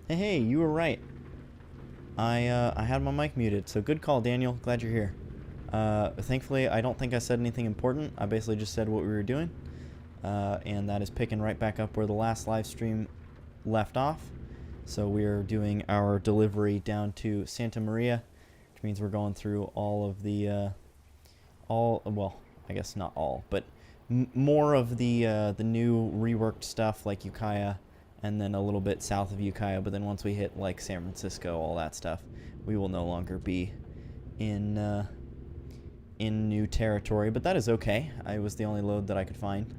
Hey, you were right. I had my mic muted, so good call, Daniel. Glad you're here. Thankfully, I don't think I said anything important. I basically just said what we were doing, and that is picking right back up where the last live stream left off. So we're doing our delivery down to Santa Maria, which means we're going through all of the, well, I guess not all, but more of the new reworked stuff like Ukiah, and then a little bit south of Ukiah. But then once we hit like San Francisco, all that stuff, we will no longer be in new territory. But that is okay. I was the only load that I could find.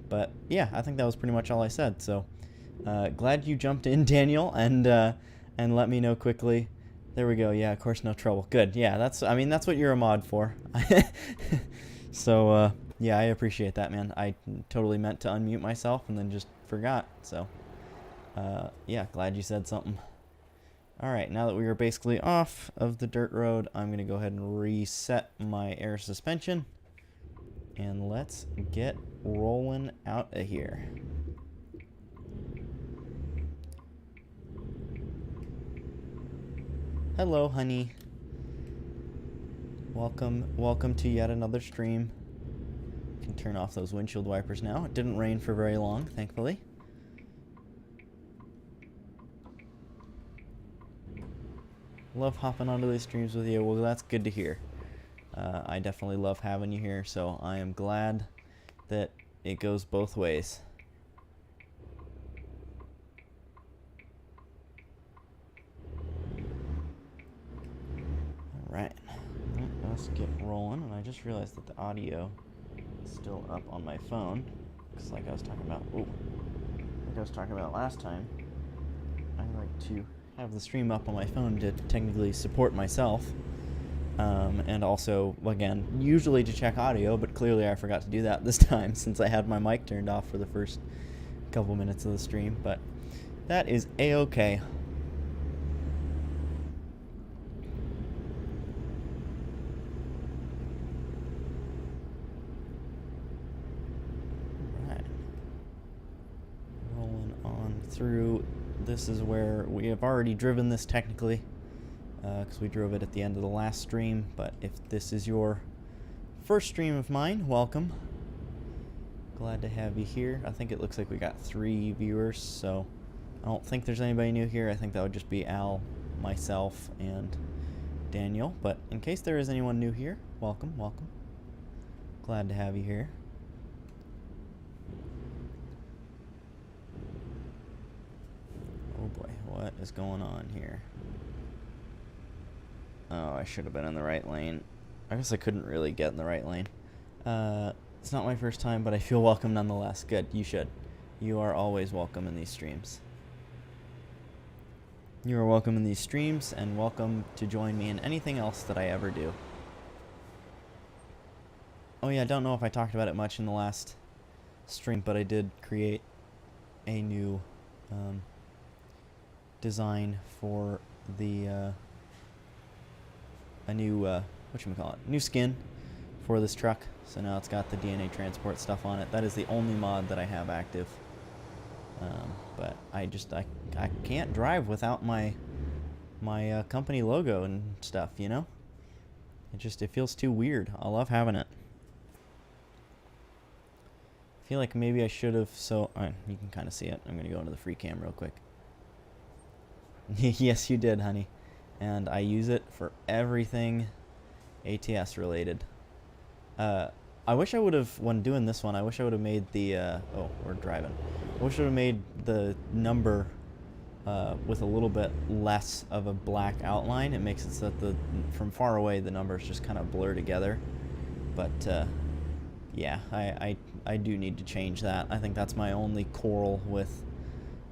But yeah, I think that was pretty much all I said. So glad you jumped in, Daniel, and let me know quickly. There we go. Yeah, of course, no trouble. Good. Yeah, that's what you're a mod for. So yeah, I appreciate that, man. I totally meant to unmute myself and then just forgot. So yeah, glad you said something. All right, now that we are basically off of the dirt road, I'm going to go ahead and reset my air suspension. And let's get rolling out of here. Hello, honey. Welcome to yet another stream. Can turn off those windshield wipers now. It didn't rain for very long, thankfully. Love hopping onto these streams with you. Well, that's good to hear. I definitely love having you here, so I am glad that it goes both ways. Alright, let's get rolling. And I just realized that the audio is still up on my phone. Because like I was talking about last time, I like to have the stream up on my phone to technically support myself. And also, again, usually to check audio, but clearly I forgot to do that this time since I had my mic turned off for the first couple minutes of the stream, but that is a-okay. Alright. Rolling on through. This is where we have already driven this technically, because we drove it at the end of the last stream. But if this is your first stream of mine, welcome. Glad to have you here. I think it looks like we got 3 viewers, so I don't think there's anybody new here. I think that would just be Al, myself, and Daniel. But in case there is anyone new here, welcome. Glad to have you here. Oh boy, what is going on here? Oh, I should have been in the right lane. I guess I couldn't really get in the right lane. It's not my first time, but I feel welcome nonetheless. Good, you should. You are always welcome in these streams. You are welcome in these streams, and welcome to join me in anything else that I ever do. Oh yeah, I don't know if I talked about it much in the last stream, but I did create a new design for the a new new skin for this truck. So now it's got the DNA transport stuff on it. That is the only mod that I have active. But I can't drive without my company logo and stuff, you know? It feels too weird. I love having it. I feel like maybe I should have, so you can kind of see it. I'm going to go into the free cam real quick. Yes, you did, honey. And I use it for everything ATS related. I wish I would have, when doing this one, I wish I would have made the, oh, we're driving. I wish I would have made the number with a little bit less of a black outline. It makes it so that from far away the numbers just kind of blur together. But yeah, I do need to change that. I think that's my only quarrel with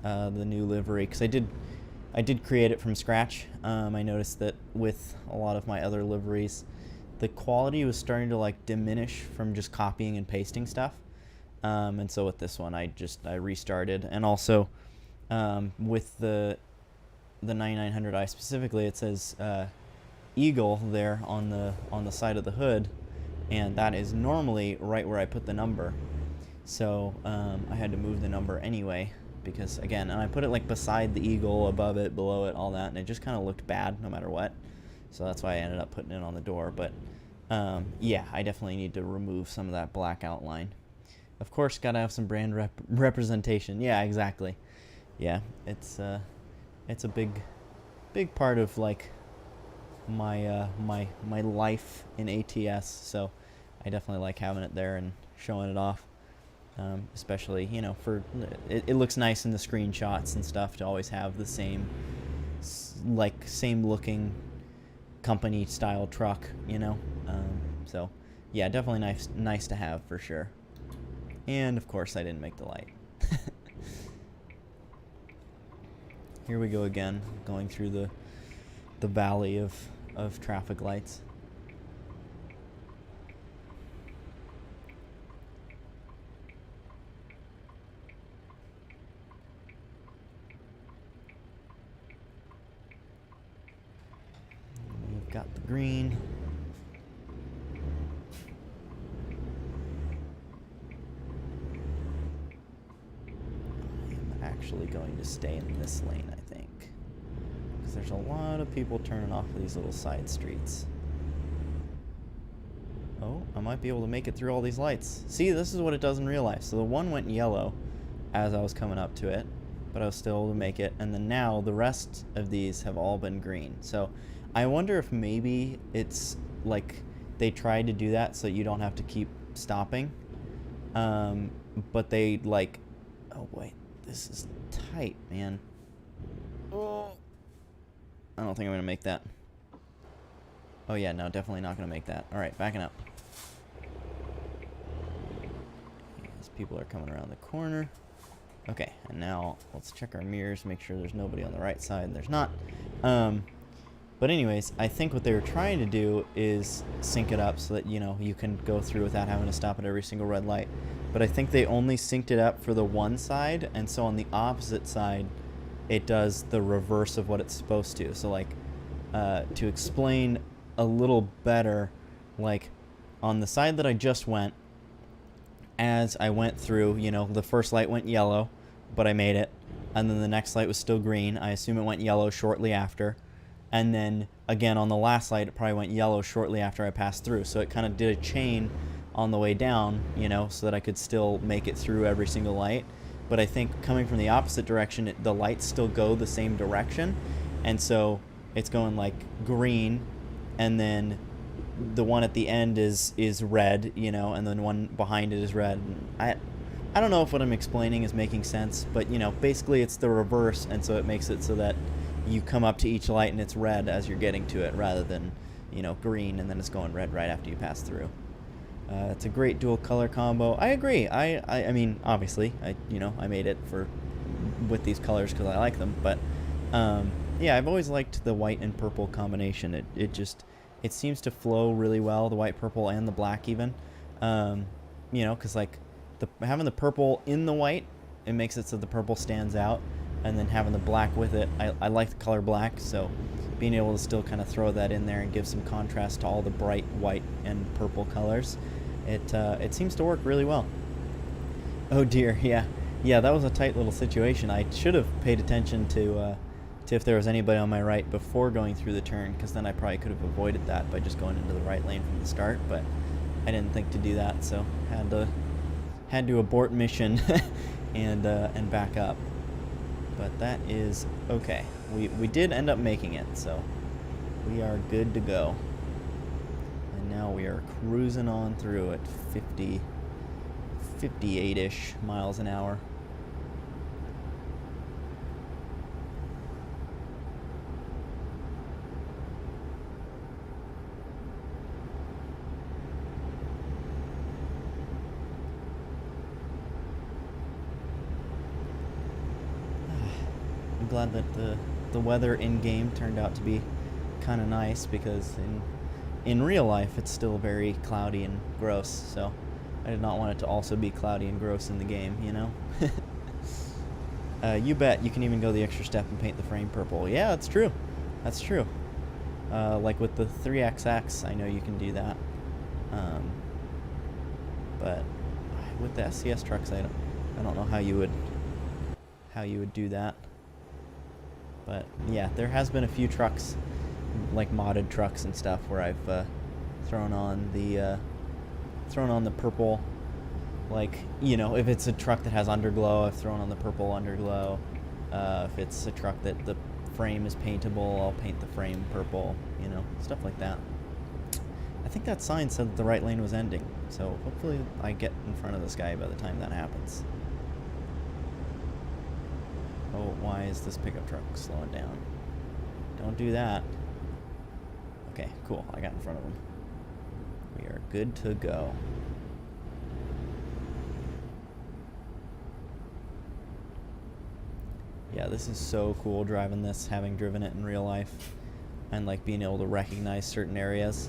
the new livery, because I did create it from scratch. I noticed that with a lot of my other liveries, the quality was starting to like diminish from just copying and pasting stuff. And so with this one, I restarted. And also with the 9900i specifically, it says Eagle there on the side of the hood, and that is normally right where I put the number. So I had to move the number anyway because, again, and I put it like beside the Eagle, above it, below it, all that, and it just kind of looked bad no matter what. So that's why I ended up putting it on the door. But yeah, I definitely need to remove some of that black outline. Of course, gotta have some brand representation. Yeah, exactly. Yeah, it's a big part of like my my life in ATS. So I definitely like having it there and showing it off. Especially, you know, for it looks nice in the screenshots and stuff to always have the same looking company style truck, you know. So yeah, definitely nice to have for sure. And of course I didn't make the light. Here we go again, going through the valley of traffic lights. We've got the green. Actually going to stay in this lane, I think, because there's a lot of people turning off these little side streets. Oh, I might be able to make it through all these lights. See, this is what it does in real life. So the one went yellow as I was coming up to it, but I was still able to make it, and then now the rest of these have all been green. So I wonder if maybe it's like they tried to do that so you don't have to keep stopping, but they like, oh wait, this is tight, man. Oh, I don't think I'm gonna make that. Oh yeah, no, definitely not gonna make that. All right, backing up. As people are coming around the corner. Okay, and now let's check our mirrors, make sure there's nobody on the right side. There's not. But anyways, I think what they were trying to do is sync it up so that, you know, you can go through without having to stop at every single red light. But I think they only synced it up for the one side, and so on the opposite side, it does the reverse of what it's supposed to. So like, to explain a little better, like on the side that I just went, as I went through, you know, the first light went yellow, but I made it, and then the next light was still green. I assume it went yellow shortly after, and then again on the last light it probably went yellow shortly after I passed through. So it kind of did a chain on the way down, you know, so that I could still make it through every single light. But I think coming from the opposite direction, the lights still go the same direction, and so it's going like green, and then the one at the end is red, you know, and then one behind it is red. I don't know if what I'm explaining is making sense, but, you know, basically it's the reverse, and so it makes it so that you come up to each light and it's red as you're getting to it, rather than, you know, green and then it's going red right after you pass through. It's a great dual color combo. I agree. I mean, obviously, I made it with these colors because I like them, but yeah, I've always liked the white and purple combination. It seems to flow really well, the white, purple, and the black even. You know, because like having the purple in the white, it makes it so the purple stands out, and then having the black with it, I like the color black, so being able to still kind of throw that in there and give some contrast to all the bright white and purple colors, it seems to work really well. Oh dear, yeah, that was a tight little situation. I should have paid attention to if there was anybody on my right before going through the turn, because then I probably could have avoided that by just going into the right lane from the start, but I didn't think to do that, so had to abort mission and back up. But that is okay. We did end up making it, so we are good to go. And now we are cruising on through at 58-ish miles an hour. I'm glad that the weather in-game turned out to be kind of nice, because in real life it's still very cloudy and gross, so I did not want it to also be cloudy and gross in the game, you know? You bet you can even go the extra step and paint the frame purple. Yeah, that's true. That's true. Like with the 3XX, I know you can do that. But with the SCS trucks, I don't know how you how you would do that. But yeah, there has been a few trucks, like modded trucks and stuff, where I've thrown on the purple, like, you know, if it's a truck that has underglow, I've thrown on the purple underglow. If it's a truck that the frame is paintable, I'll paint the frame purple, you know, stuff like that. I think that sign said that the right lane was ending, so hopefully I get in front of this guy by the time that happens. Oh, why is this pickup truck slowing down? Don't do that. Okay, cool. I got in front of him. We are good to go. Yeah, this is so cool driving this, having driven it in real life, and like being able to recognize certain areas.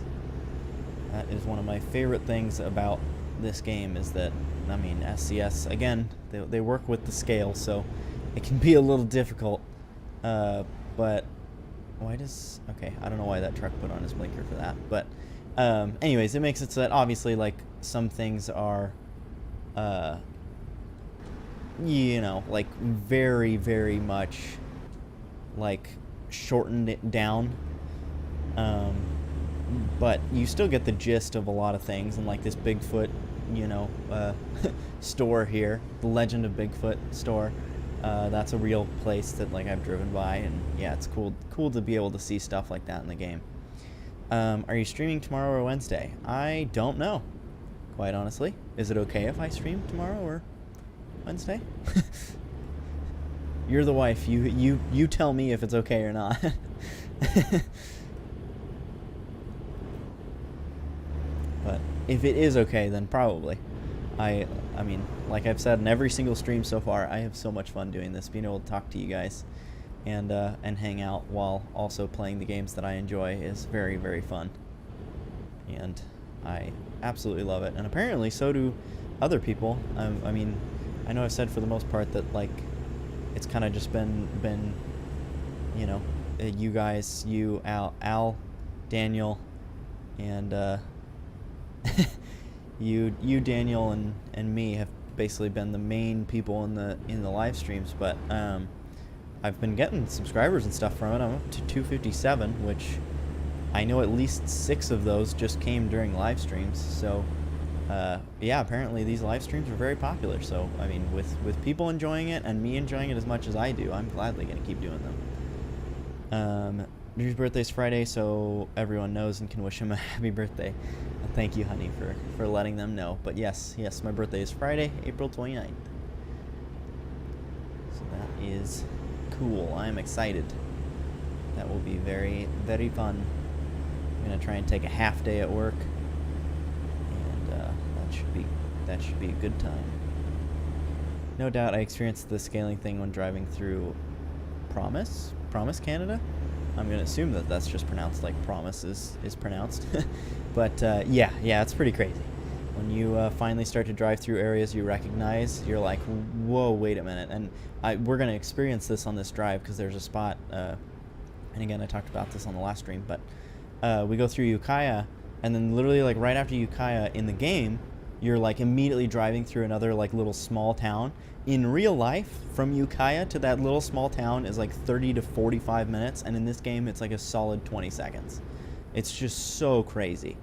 That is one of my favorite things about this game, is that, I mean, SCS, again, they work with the scale, so it can be a little difficult, but why does, okay, I don't know why that truck put on his blinker for that, but anyways, it makes it so that obviously, like, some things are, you know, like, very, very much, like, shortened it down, but you still get the gist of a lot of things, and like this Bigfoot, you know, store here, the Legend of Bigfoot store. That's a real place that, like, I've driven by, and yeah, it's cool to be able to see stuff like that in the game. Are you streaming tomorrow or Wednesday? I don't know, quite honestly. Is it okay if I stream tomorrow or Wednesday? You're the wife. You tell me if it's okay or not. But if it is okay, then probably. I mean, like I've said in every single stream so far, I have so much fun doing this, being able to talk to you guys and hang out while also playing the games that I enjoy is very, very fun. And I absolutely love it. And apparently so do other people. I mean, I know I've said for the most part that, like, it's kind of just been, you know, you guys, you, Al, Daniel, and you Daniel and me have basically been the main people in the live streams, but I've been getting subscribers and stuff from it. I'm up to 257, which I know at least 6 of those just came during live streams. So yeah, apparently these live streams are very popular. So I mean, with people enjoying it and me enjoying it as much as I do, I'm gladly gonna keep doing them. Drew's birthday's Friday, so everyone knows and can wish him a happy birthday. Thank you, honey, for letting them know. But yes, my birthday is Friday, April 29th. So that is cool. I'm excited. That will be very, very fun. I'm gonna try and take a half day at work, and that should be a good time. No doubt, I experienced the scaling thing when driving through Promise, Canada. I'm going to assume that that's just pronounced like Promise is pronounced. But yeah, it's pretty crazy. When you finally start to drive through areas you recognize, you're like, whoa, wait a minute. And we're going to experience this on this drive because there's a spot, and again, I talked about this on the last stream, but we go through Ukiah, and then literally, like, right after Ukiah in the game, you're like immediately driving through another, like, little small town. In real life, from Ukiah to that little small town is like 30 to 45 minutes, and in this game it's like a solid 20 seconds. It's just so crazy.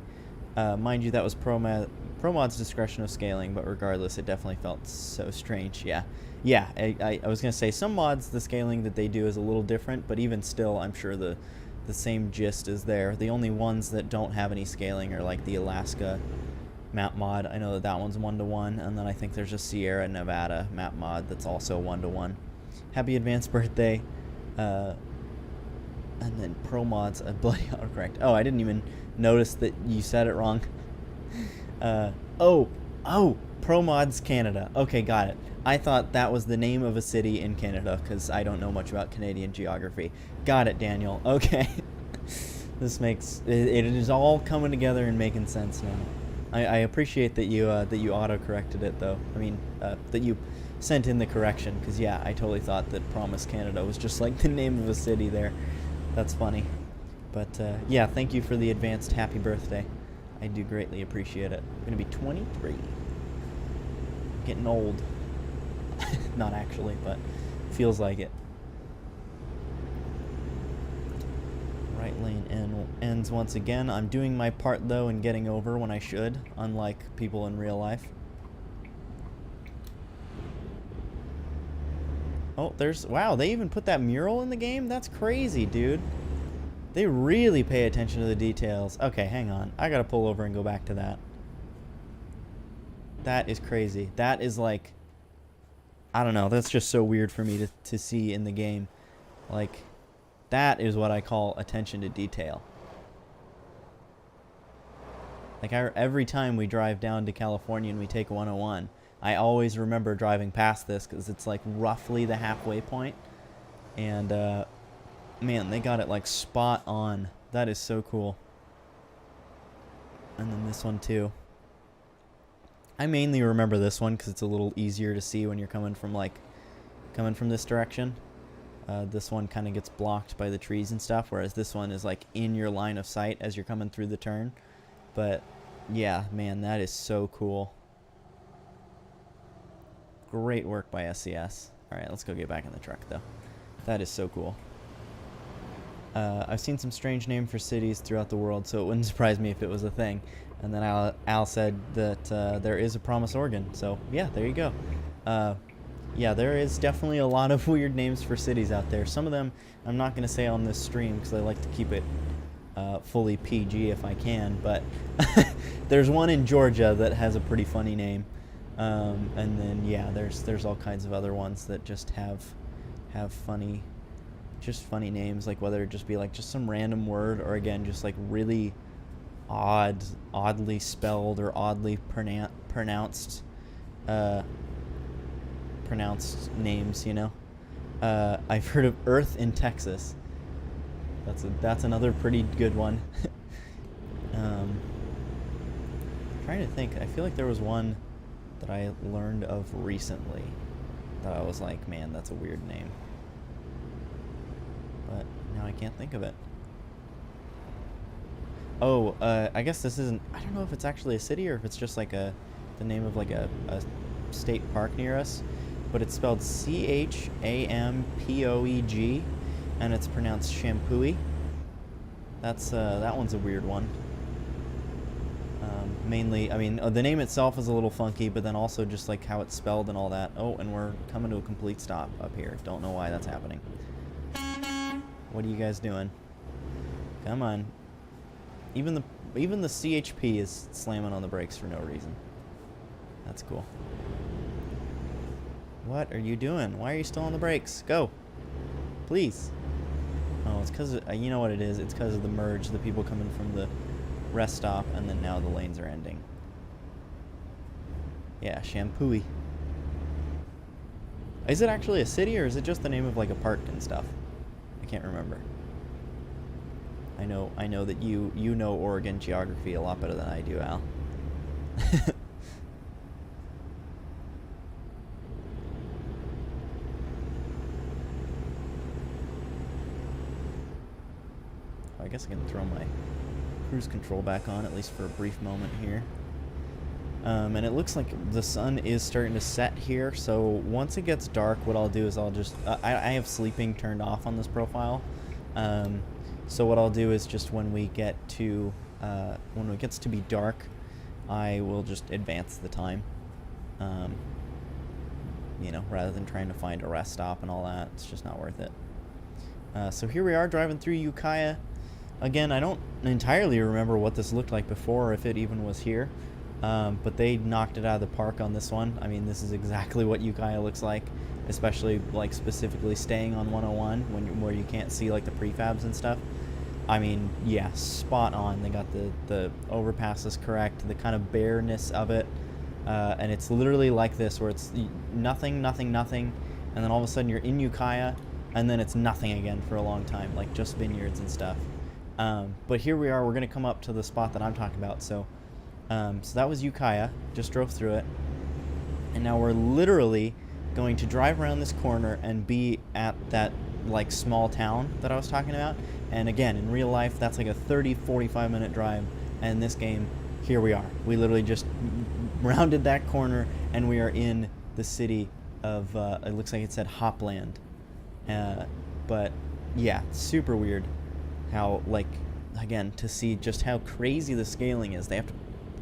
Mind you, that was ProMod's discretion of scaling, but regardless, it definitely felt so strange. Yeah, I was going to say, some mods, the scaling that they do is a little different, but even still, I'm sure the same gist is there. The only ones that don't have any scaling are like the Alaska map mod. I know that one's 1-to-1, and then I think there's a Sierra Nevada map mod that's also 1-to-1. Happy advanced birthday. And then ProMod's a bloody autocorrect. Oh, I didn't even notice that you said it wrong. Oh, ProMod's Canada. Okay, got it. I thought that was the name of a city in Canada, because I don't know much about Canadian geography. Got it, Daniel. Okay. This makes it is all coming together and making sense now. I appreciate that you auto-corrected it, though. I mean, that you sent in the correction, because, yeah, I totally thought that Promise Canada was just like the name of a city there. That's funny. But, yeah, thank you for the advanced happy birthday. I do greatly appreciate it. I'm going to be 23. Getting old. Not actually, but Feels like it. Right lane ends once again. I'm doing my part though and getting over when I should, unlike people in real life. Oh, wow, they even put that mural in the game? That's crazy, dude. They really pay attention to the details. Okay, hang on. I gotta pull over and go back to that. That is crazy. That is like, I don't know, that's just so weird for me to see in the game. Like, that is what I call attention to detail. Like, every time we drive down to California and we take 101, I always remember driving past this because it's like roughly the halfway point. And, man, they got it like spot on. That is so cool. And then this one too. I mainly remember this one because it's a little easier to see when you're coming from this direction. This one kind of gets blocked by the trees and stuff, whereas this one is like in your line of sight as you're coming through the turn. But yeah, man, that is so cool. Great work by SCS. Alright, let's go get back in the truck though. That is so cool. I've seen some strange names for cities throughout the world, so it wouldn't surprise me if it was a thing. And then Al said that there is a Promise, Oregon. So yeah, there you go. Yeah, there is definitely a lot of weird names for cities out there. Some of them I'm not going to say on this stream because I like to keep it fully PG if I can. But there's one in Georgia that has a pretty funny name. And then yeah, there's all kinds of other ones that just have funny names, like whether it just be like just some random word or again just like really oddly spelled or oddly pronounced names, you know. I've heard of Earth in Texas. That's another pretty good one. Trying to think. I feel like there was one that I learned of recently that I was like, man, that's a weird name. But now I can't think of it. Oh, I guess this isn't, I don't know if it's actually a city or if it's just like the name of like a state park near us, but it's spelled Champoeg, and it's pronounced Shampooey. That one's a weird one. Mainly, I mean, the name itself is a little funky, but then also just like how it's spelled and all that. Oh, and we're coming to a complete stop up here. Don't know why that's happening. What are you guys doing? Come on. Even the CHP is slamming on the brakes for no reason. That's cool. What are you doing? Why are you still on the brakes? Go. Please. Oh, it's because, you know what it is? It's because of the merge, the people coming from the rest stop, and then now the lanes are ending. Yeah, Shampooey. Is it actually a city, or is it just the name of like a park and stuff? I can't remember. I know that you know Oregon geography a lot better than I do, Al. I guess I can throw my cruise control back on, at least for a brief moment here. And it looks like the sun is starting to set here, so once it gets dark, what I'll do is I'll just... I have sleeping turned off on this profile. So what I'll do is just when it gets to be dark, I will just advance the time. You know, rather than trying to find a rest stop and all that, it's just not worth it. So here we are driving through Ukiah. Again, I don't entirely remember what this looked like before, or if it even was here. But they knocked it out of the park on this one. I mean, this is exactly what Ukiah looks like, especially like specifically staying on 101 where you can't see like the prefabs and stuff. I mean, yeah, spot on. They got the overpasses correct, the kind of bareness of it, and it's literally like this where it's nothing, and then all of a sudden you're in Ukiah, and then it's nothing again for a long time, like just vineyards and stuff. But here we are. We're gonna come up to the spot that I'm talking about. So that was Ukiah. Just drove through it, and now we're literally going to drive around this corner and be at that like small town that I was talking about. And again, in real life, that's like a 30-45 minute drive. And in this game, here we are. We literally just rounded that corner, and we are in the city of it looks like it said Hopland. But yeah, super weird how, like, again, to see just how crazy the scaling is. They have to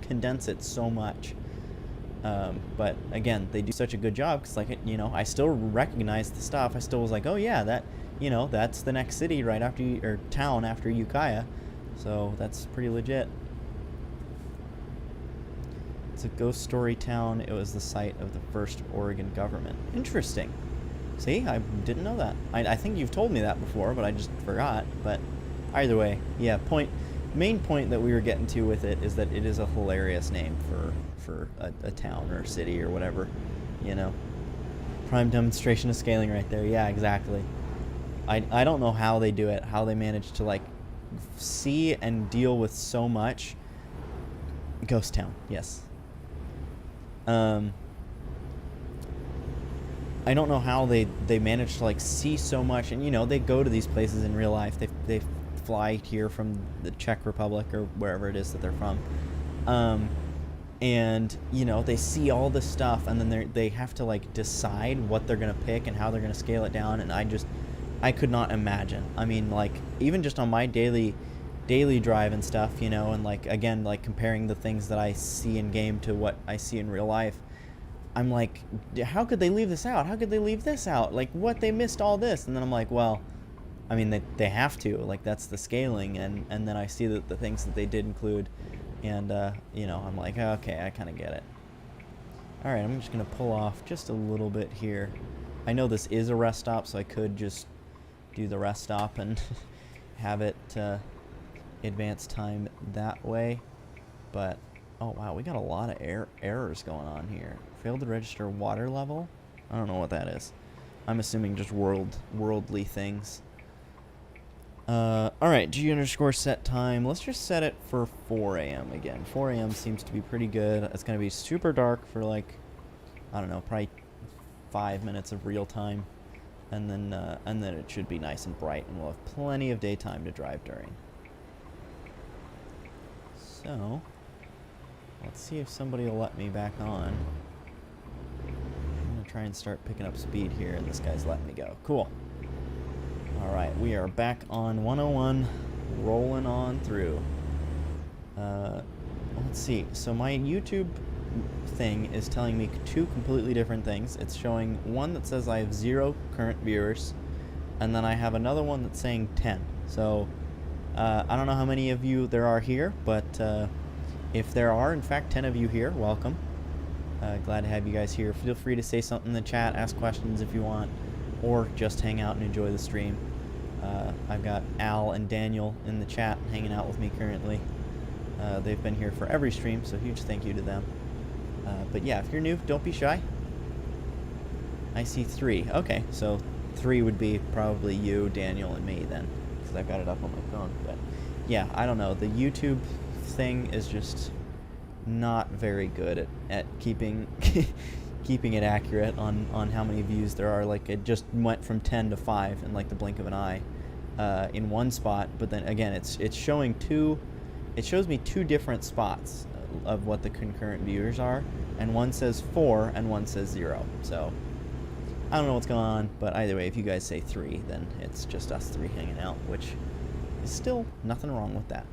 condense it so much. But again, they do such a good job because, like, you know, I still recognize the stuff. I still was like, oh yeah, that, you know, that's the next city right after or town after Ukiah. So that's pretty legit. It's a ghost story town. It was the site of the first Oregon government. Interesting. See, I didn't know that. I think you've told me that before, but I just forgot. But either way, yeah, main point that we were getting to with it is that it is a hilarious name for a town or city or whatever, you know. Prime demonstration of scaling right there. Yeah, exactly. I don't know how they do it, how they manage to, like, see and deal with so much. Ghost town, yes. I don't know how they manage to, like, see so much, and, you know, they go to these places in real life. They fly here from the Czech Republic or wherever it is that they're from, and, you know, they see all this stuff, and then they have to, like, decide what they're gonna pick and how they're gonna scale it down. And I could not imagine. I mean, like, even just on my daily drive and stuff, you know, and, like, again, like, comparing the things that I see in game to what I see in real life, I'm like, how could they leave this out? How could they leave this out? Like, what, they missed all this? And then I'm like, well, I mean, they have to, like, that's the scaling. And then I see that the things that they did include, and you know, I'm like, okay, I kind of get it. All right, I'm just gonna pull off just a little bit here. I know this is a rest stop, so I could just do the rest stop and have it advance time that way, but oh wow, we got a lot of errors going on here. Failed to register water level. I don't know what that is. I'm assuming just worldly things. Alright, G_set time. Let's just set it for 4 a.m. again. 4 a.m. seems to be pretty good. It's going to be super dark for, like, I don't know, probably 5 minutes of real time. And then it should be nice and bright, and we'll have plenty of daytime to drive during. So, let's see if somebody will let me back on. I'm going to try and start picking up speed here, and this guy's letting me go. Cool. Alright, we are back on 101, rolling on through. Let's see. So my YouTube thing is telling me 2 completely different things. It's showing one that says I have 0 current viewers, and then I have another one that's saying 10. So, I don't know how many of you there are here, but if there are, in fact, 10 of you here, welcome. Glad to have you guys here. Feel free to say something in the chat, ask questions if you want, or just hang out and enjoy the stream. I've got Al and Daniel in the chat hanging out with me currently. They've been here for every stream, so huge thank you to them. But yeah, if you're new, don't be shy. I see 3. Okay, so 3 would be probably you, Daniel, and me then, because I've got it up on my phone. But yeah, I don't know. The YouTube thing is just not very good at keeping keeping it accurate on how many views there are. Like, it just went from 10 to 5 in, like, the blink of an eye in one spot, but then again it's showing it shows me 2 different spots of what the concurrent viewers are, and one says 4 and one says 0. So I don't know what's going on, but either way, if you guys say 3, then it's just us 3 hanging out, which is still nothing wrong with that,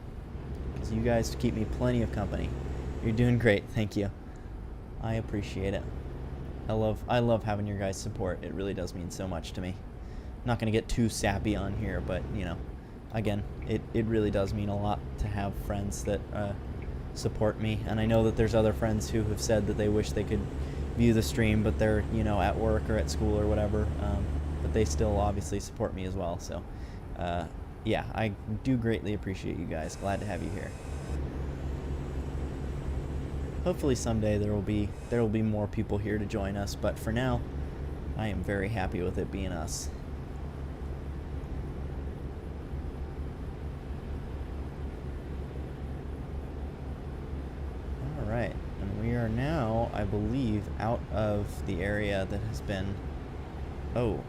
because you guys keep me plenty of company. You're doing great, thank you. I appreciate it. I love having your guys' support. It really does mean so much to me. I'm not gonna get too sappy on here, but, you know, again, it really does mean a lot to have friends that support me. And I know that there's other friends who have said that they wish they could view the stream, but they're, you know, at work or at school or whatever. But they still obviously support me as well. So, yeah, I do greatly appreciate you guys. Glad to have you here. Hopefully someday there will be more people here to join us, but for now, I am very happy with it being us. Alright, and we are now, I believe, out of the area that has been... Oh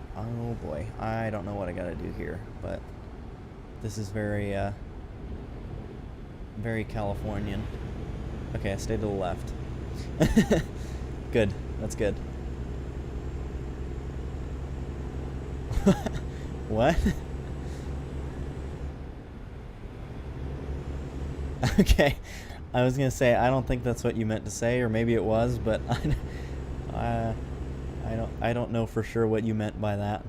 boy, I don't know what I gotta do here, but this is very, very Californian. Okay, I stayed to the left. Good, that's good. What? Okay. I was gonna say I don't think that's what you meant to say, or maybe it was, but I don't know for sure what you meant by that.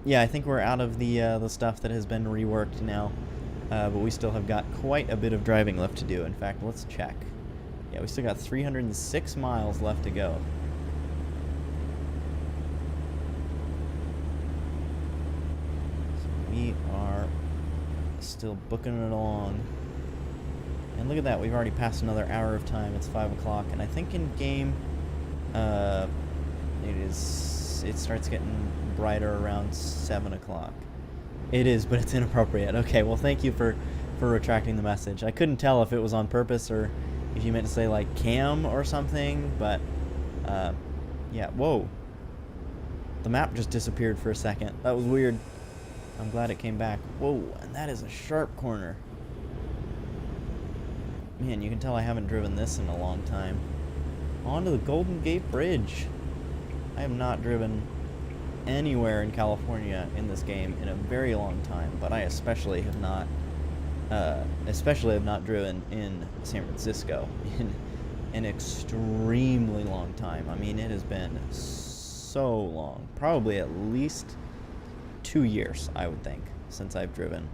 Yeah, I think we're out of the stuff that has been reworked now, but we still have got quite a bit of driving left to do. In fact, let's check. Yeah, we still got 306 miles left to go. So we are still booking it along. And look at that, we've already passed another hour of time. It's 5 o'clock, and I think in game, it starts getting brighter around 7 o'clock. It is, but it's inappropriate. Okay, well, thank you for retracting the message. I couldn't tell if it was on purpose or if you meant to say, like, cam or something, but, yeah, whoa. The map just disappeared for a second. That was weird. I'm glad it came back. Whoa, and that is a sharp corner. Man, you can tell I haven't driven this in a long time. Onto the Golden Gate Bridge. I have not driven anywhere in California in this game in a very long time, but I especially have not driven in San Francisco in an extremely long time. I mean, it has been so long, probably at least 2 years, I would think, since I've driven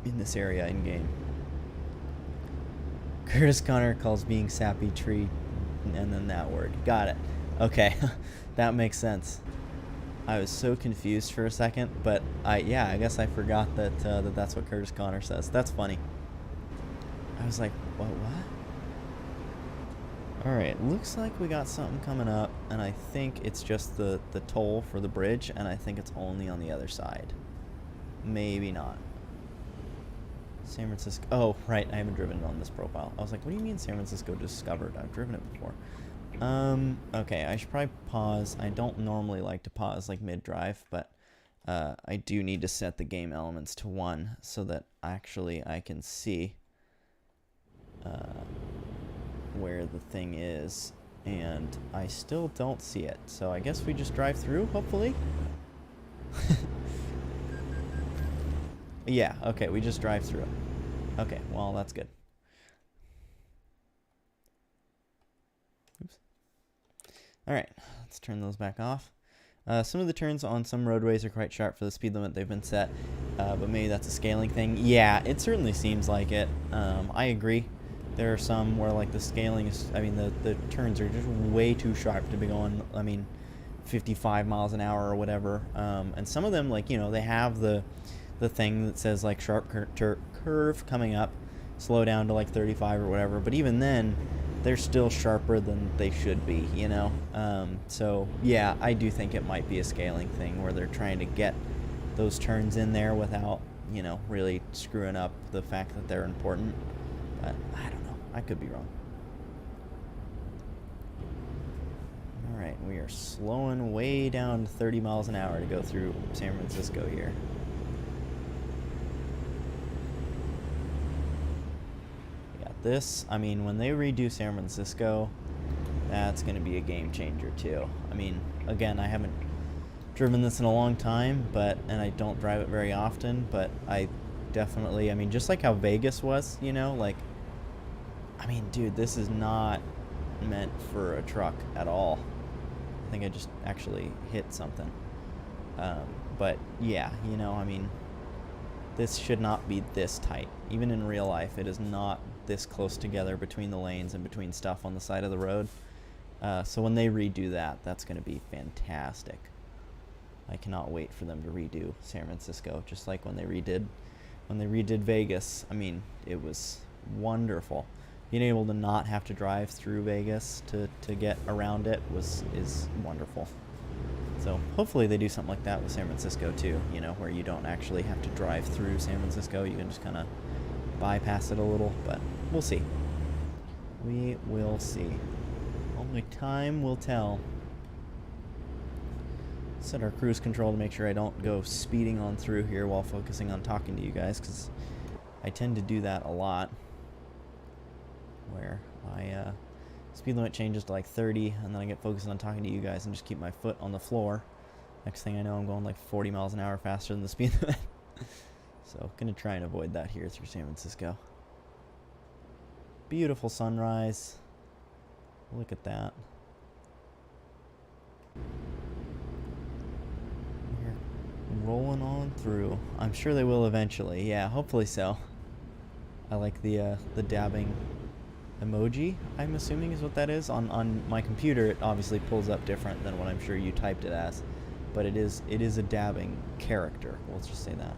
in this area in game. Curtis Connor calls being sappy tree, and then that word. Got it. Okay, that makes sense. I was so confused for a second, but I guess I forgot that that's what Curtis Connor says. That's funny. I was like, what? Alright, looks like we got something coming up, and I think it's just the toll for the bridge, and I think it's only on the other side. Maybe not. San Francisco. Oh, right, I haven't driven it on this profile. I was like, what do you mean San Francisco discovered? I've driven it before. Okay, I should probably pause. I don't normally like to pause, like, mid-drive, but I do need to set the game elements to 1 so that actually I can see where the thing is, and I still don't see it. So I guess we just drive through, hopefully? Yeah, okay, we just drive through it. Okay, well, that's good. Oops. Alright, let's turn those back off. Some of the turns on some roadways are quite sharp for the speed limit they've been set, but maybe that's a scaling thing. Yeah, it certainly seems like it. I agree. There are some where, like, the scaling is, I mean, the turns are just way too sharp to be going, I mean, 55 miles an hour or whatever. And some of them, like, you know, they have the thing that says, like, sharp curve coming up, slow down to, like, 35 or whatever. But even then, they're still sharper than they should be, you know? So, yeah, I do think it might be a scaling thing where they're trying to get those turns in there without, you know, really screwing up the fact that they're important. But I don't know. I could be wrong. Alright, we are slowing way down to 30 miles an hour to go through San Francisco here. We got this. I mean, when they redo San Francisco, that's going to be a game changer too. I mean, again, I haven't driven this in a long time, and I don't drive it very often, but I definitely, I mean, just like how Vegas was, you know, like, I mean, dude, this is not meant for a truck at all. I think I just actually hit something. But yeah, you know, I mean, this should not be this tight. Even in real life, it is not this close together between the lanes and between stuff on the side of the road. So when they redo that, that's going to be fantastic. I cannot wait for them to redo San Francisco, just like when they redid Vegas. I mean, it was wonderful. Being able to not have to drive through Vegas to get around it is wonderful. So hopefully they do something like that with San Francisco too, you know, where you don't actually have to drive through San Francisco. You can just kind of bypass it a little, but we'll see. We will see. Only time will tell. Set our cruise control to make sure I don't go speeding on through here while focusing on talking to you guys, because I tend to do that a lot, where my speed limit changes to like 30, and then I get focused on talking to you guys and just keep my foot on the floor, Next thing I know, I'm going like 40 miles an hour faster than the speed limit. So, gonna try and avoid that here through San Francisco. Beautiful sunrise. Look at that. We're rolling on through. I'm sure they will eventually. Yeah, hopefully so. I like the dabbing emoji, I'm assuming is what that is. On my computer, it obviously pulls up different than what I'm sure you typed it as. But it is a dabbing character. Let's just say that.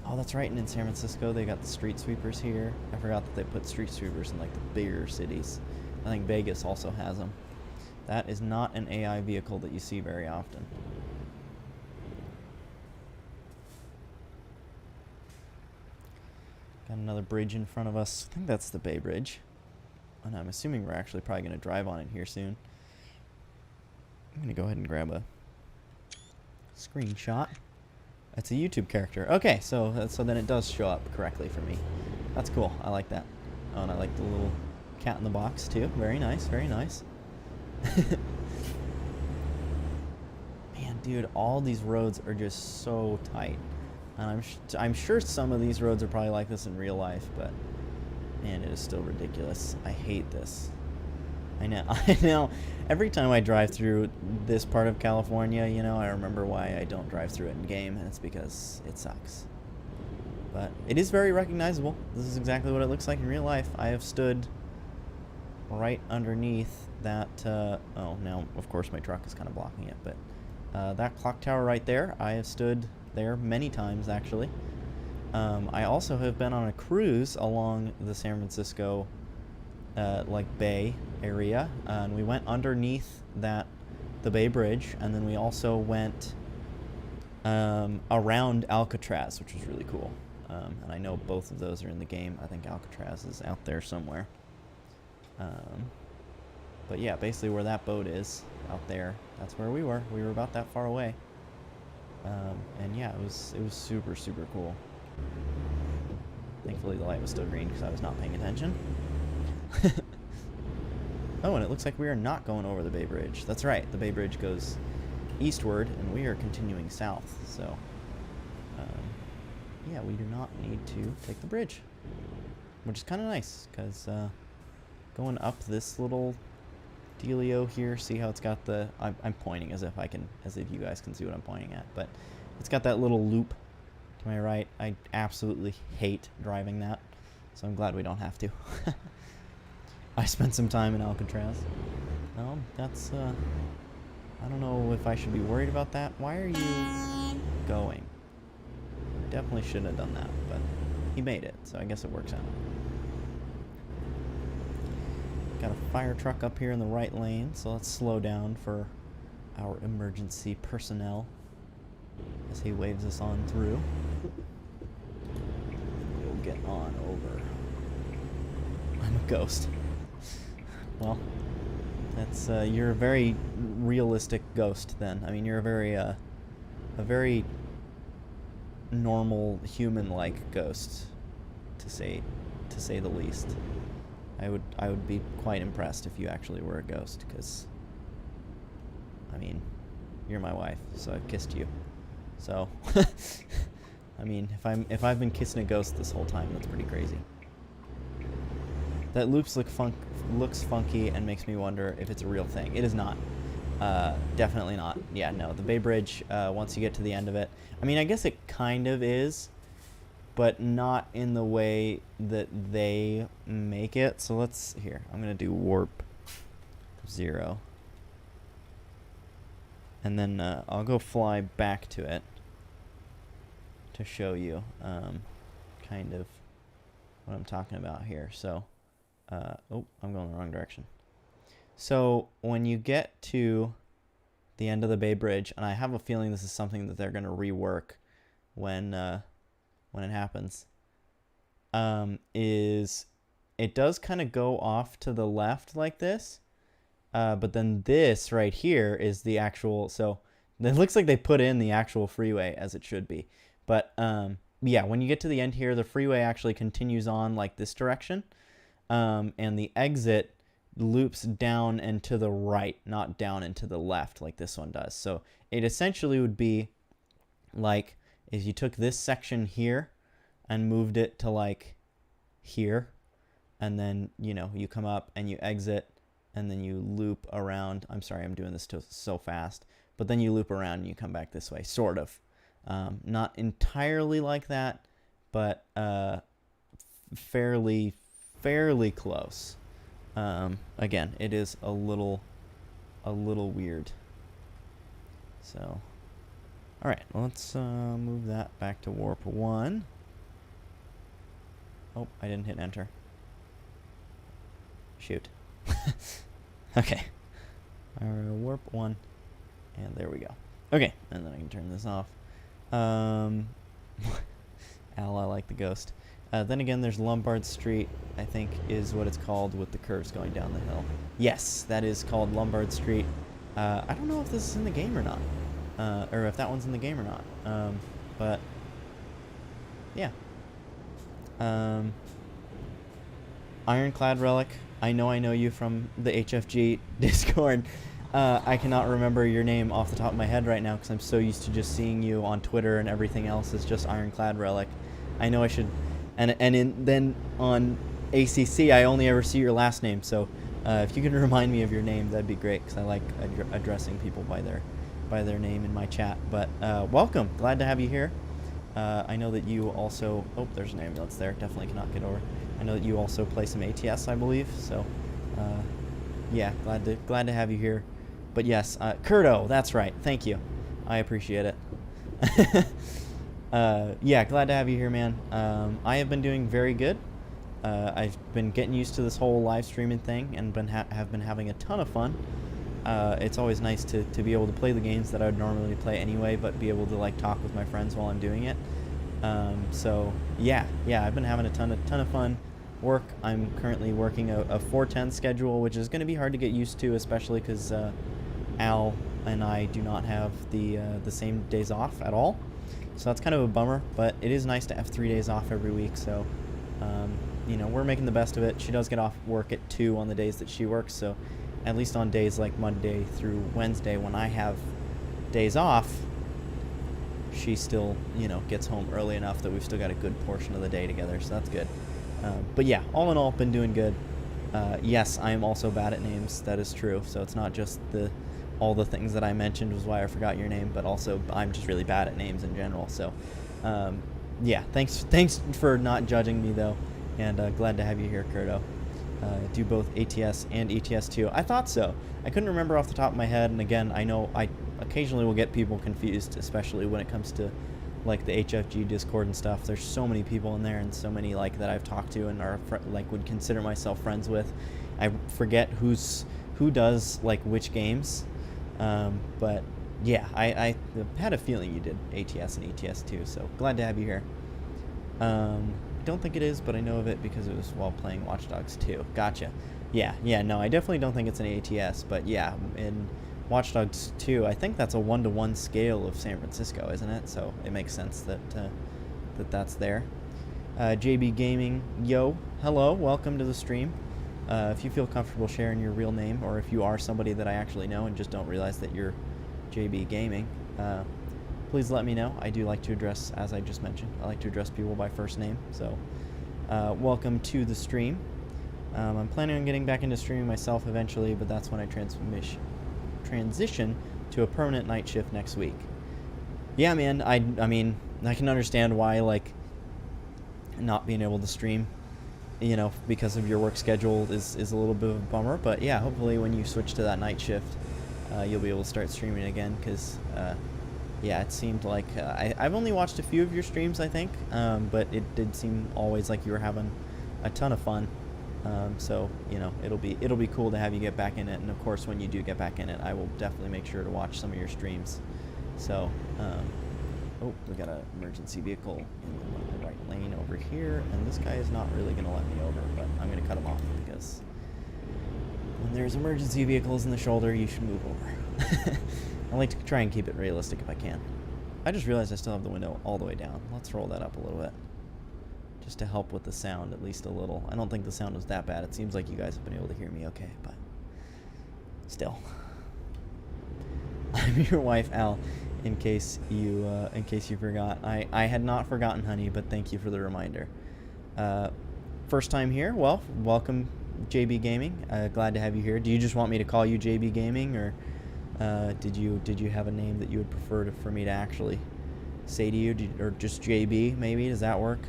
Oh, that's right, and in San Francisco, they got the street sweepers here. I forgot that they put street sweepers in, like, the bigger cities. I think Vegas also has them. That is not an AI vehicle that you see very often. Got another bridge in front of us. I think that's the Bay Bridge. And I'm assuming we're actually probably going to drive on it here soon. I'm going to go ahead and grab a screenshot. That's a YouTube character. Okay, so then it does show up correctly for me. That's cool. I like that. Oh, and I like the little cat in the box too. Very nice, very nice. Man, dude, all these roads are just so tight. And I'm sure some of these roads are probably like this in real life, but man, it is still ridiculous. I hate this. I know. Every time I drive through this part of California, you know, I remember why I don't drive through it in game, and it's because it sucks. But it is very recognizable. This is exactly what it looks like in real life. I have stood right underneath that, oh, now, of course, my truck is kind of blocking it, but that clock tower right there, I have stood there many times, actually. I also have been on a cruise along the San Francisco, like, Bay area, and we went underneath the Bay Bridge, and then we also went around Alcatraz, which was really cool. And I know both of those are in the game. I think Alcatraz is out there somewhere. But yeah, basically where that boat is, out there, that's where we were. We were about that far away. And yeah, it was super, super cool. Thankfully the light was still green because I was not paying attention. Oh, and it looks like we are not going over the Bay Bridge. That's right, the Bay Bridge goes eastward, and we are continuing south. So, yeah, we do not need to take the bridge, which is kind of nice, because going up this little dealio here, see how it's got the... I'm pointing as if you guys can see what I'm pointing at, but it's got that little loop to my right. I absolutely hate driving that, so I'm glad we don't have to. I spent some time in Alcatraz. Well, that's, I don't know if I should be worried about that. Why are you going? Definitely shouldn't have done that, but he made it, so I guess it works out. Got a fire truck up here in the right lane, so let's slow down for our emergency personnel as he waves us on through. We'll get on over. I'm a ghost. Well, that's you're a very realistic ghost then. I mean, you're a very normal human-like ghost, to say the least. I would be quite impressed if you actually were a ghost, because I mean, you're my wife, so I've kissed you. So I mean, if I've been kissing a ghost this whole time, that's pretty crazy. That looks funky and makes me wonder if it's a real thing. It is not. Definitely not. Yeah, no. The Bay Bridge, once you get to the end of it, I mean, I guess it kind of is, but not in the way that they make it. So let's, here, I'm going to do warp 0. And then I'll go fly back to it to show you kind of what I'm talking about here. So, oh, I'm going the wrong direction. So when you get to the end of the Bay Bridge, and I have a feeling this is something that they're going to rework when it happens, is it does kind of go off to the left like this, but then this right here is the actual, so it looks like they put in the actual freeway as it should be. But yeah, when you get to the end here, the freeway actually continues on like this direction, and the exit loops down and to the right, not down and to the left like this one does. So it essentially would be like if you took this section here and moved it to like here, and then, you know, you come up and you exit, and then you loop around. I'm sorry, I'm doing this so fast, but then you loop around and you come back this way, sort of. Not entirely like that, but fairly close. Again, it is a little weird. So, all right, let's move that back to warp 1. Oh, I didn't hit enter. Shoot. Okay. Warp 1, and there we go. Okay, and then I can turn this off. Al, I like the ghost. Then again, there's Lombard Street, I think is what it's called, with the curves going down the hill. Yes, that is called Lombard Street. I don't know if this is in the game or not, or if that one's in the game or not. But yeah. Ironclad Relic. I know you from the HFG Discord. I cannot remember your name off the top of my head right now because I'm so used to just seeing you on Twitter, and everything else is just Ironclad Relic. I know I should, then on ACC I only ever see your last name. So if you could remind me of your name, that'd be great because I like addressing people by their name in my chat. But welcome, glad to have you here. I know that you also. Oh, there's an ambulance there. Definitely cannot get over. I know that you also play some ATS, I believe. So, yeah, glad to have you here. But yes, Kurto, that's right. Thank you. I appreciate it. Yeah, glad to have you here, man. I have been doing very good. I've been getting used to this whole live streaming thing, and have been having a ton of fun. It's always nice to be able to play the games that I would normally play anyway, but be able to like talk with my friends while I'm doing it. So yeah, I've been having a ton of fun. I'm currently working a 4/10 schedule, which is going to be hard to get used to, especially because Al and I do not have the same days off at all. So that's kind of a bummer, but it is nice to have 3 days off every week. So you know, we're making the best of it. She does get off work at 2 on the days that she works, so at least on days like Monday through Wednesday when I have days off, she still, you know, gets home early enough that we've still got a good portion of the day together, so that's good. But yeah, all in all, been doing good. Yes, I am also bad at names. That is true. So it's not just all the things that I mentioned was why I forgot your name, but also I'm just really bad at names in general. So yeah, thanks for not judging me though, and glad to have you here, Kurto. Do both ATS and ETS2. I thought so. I couldn't remember off the top of my head, and again, I know I occasionally will get people confused, especially when it comes to like the HFG Discord and stuff. There's so many people in there, and so many like that I've talked to and are like would consider myself friends with. I forget who does like which games, but yeah, I had a feeling you did ATS and ETS too. So glad to have you here. Don't think it is, but I know of it because it was while playing Watch Dogs 2. Gotcha. Yeah, no, I definitely don't think it's an ATS, but yeah, in Watch Dogs 2, I think that's a 1-to-1 scale of San Francisco, isn't it? So it makes sense that that's there. JB Gaming, yo, hello, welcome to the stream. If you feel comfortable sharing your real name, or if you are somebody that I actually know and just don't realize that you're JB Gaming, please let me know. I do like to address, as I just mentioned, I like to address people by first name. So welcome to the stream. I'm planning on getting back into streaming myself eventually, but that's when I transition to a permanent night shift next week. Yeah, man, I mean, I can understand why, like, not being able to stream, you know, because of your work schedule is a little bit of a bummer. But yeah, hopefully when you switch to that night shift, you'll be able to start streaming again, because yeah, it seemed like I've only watched a few of your streams, I think, but it did seem always like you were having a ton of fun. So you know, it'll be cool to have you get back in it, and of course when you do get back in it, I will definitely make sure to watch some of your streams. So oh, we got an emergency vehicle in the right lane over here, and this guy is not really gonna let me over, but I'm gonna cut him off, because when there's emergency vehicles in the shoulder, you should move over. I like to try and keep it realistic if I can. I just realized I still have the window all the way down. Let's roll that up a little bit. just to help with the sound at least a little. I don't think the sound was that bad. It seems like you guys have been able to hear me okay, but still. I'm your wife, Al, in case you forgot. I had not forgotten, honey, but thank you for the reminder. First time here? Well, welcome, JB Gaming. Glad to have you here. Do you just want me to call you JB Gaming, or did you have a name that you would prefer for me to actually say to you, or just JB maybe? Does that work?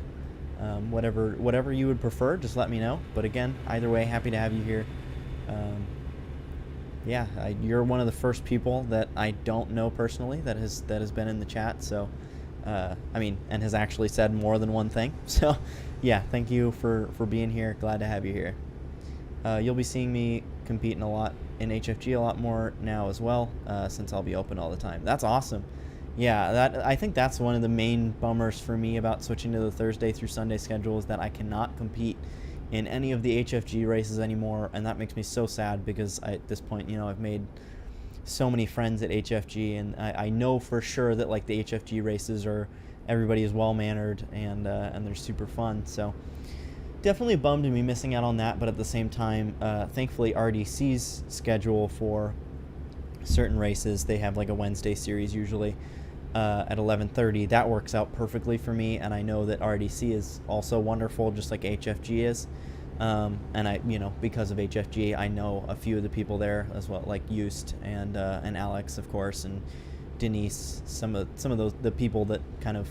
Whatever you would prefer, just let me know. But again, either way, happy to have you here. Yeah, you're one of the first people that I don't know personally that has been in the chat. So, I mean, and has actually said more than one thing. So, yeah, thank you for being here. Glad to have you here. You'll be seeing me compete in HFG a lot more now as well, since I'll be open all the time. That's awesome. Yeah, I think that's one of the main bummers for me about switching to the Thursday through Sunday schedule, is that I cannot compete in any of the HFG races anymore, and that makes me so sad, because at this point, you know, I've made so many friends at HFG, and I know for sure that like the HFG races everybody is well mannered, and they're super fun. So definitely bummed to be missing out on that, but at the same time, thankfully RDC's schedule for certain races, they have like a Wednesday series usually at 11:30. That works out perfectly for me, and I know that RDC is also wonderful, just like HFG is. And I, you know, because of HFG, I know a few of the people there as well, like Eust and Alex, of course, and Denise. Some of those, the people that kind of,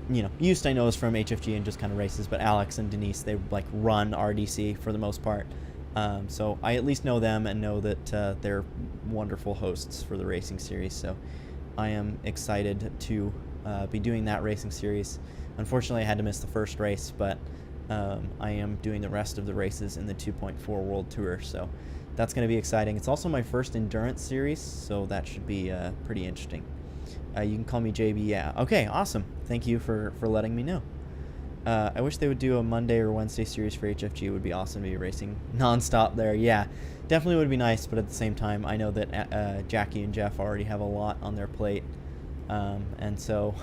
you know, Eust I know is from HFG and just kind of races, but Alex and Denise, they like run RDC for the most part. So I at least know them and know that they're wonderful hosts for the racing series. So I am excited to be doing that racing series. Unfortunately, I had to miss the first race, but I am doing the rest of the races in the 2.4 World Tour. So that's going to be exciting. It's also my first endurance series, so that should be pretty interesting. You can call me JB. Yeah. Okay, awesome. Thank you for letting me know. I wish they would do a Monday or Wednesday series for HFG. It would be awesome to be racing nonstop there. Yeah, definitely would be nice, but at the same time, I know that Jackie and Jeff already have a lot on their plate. And so,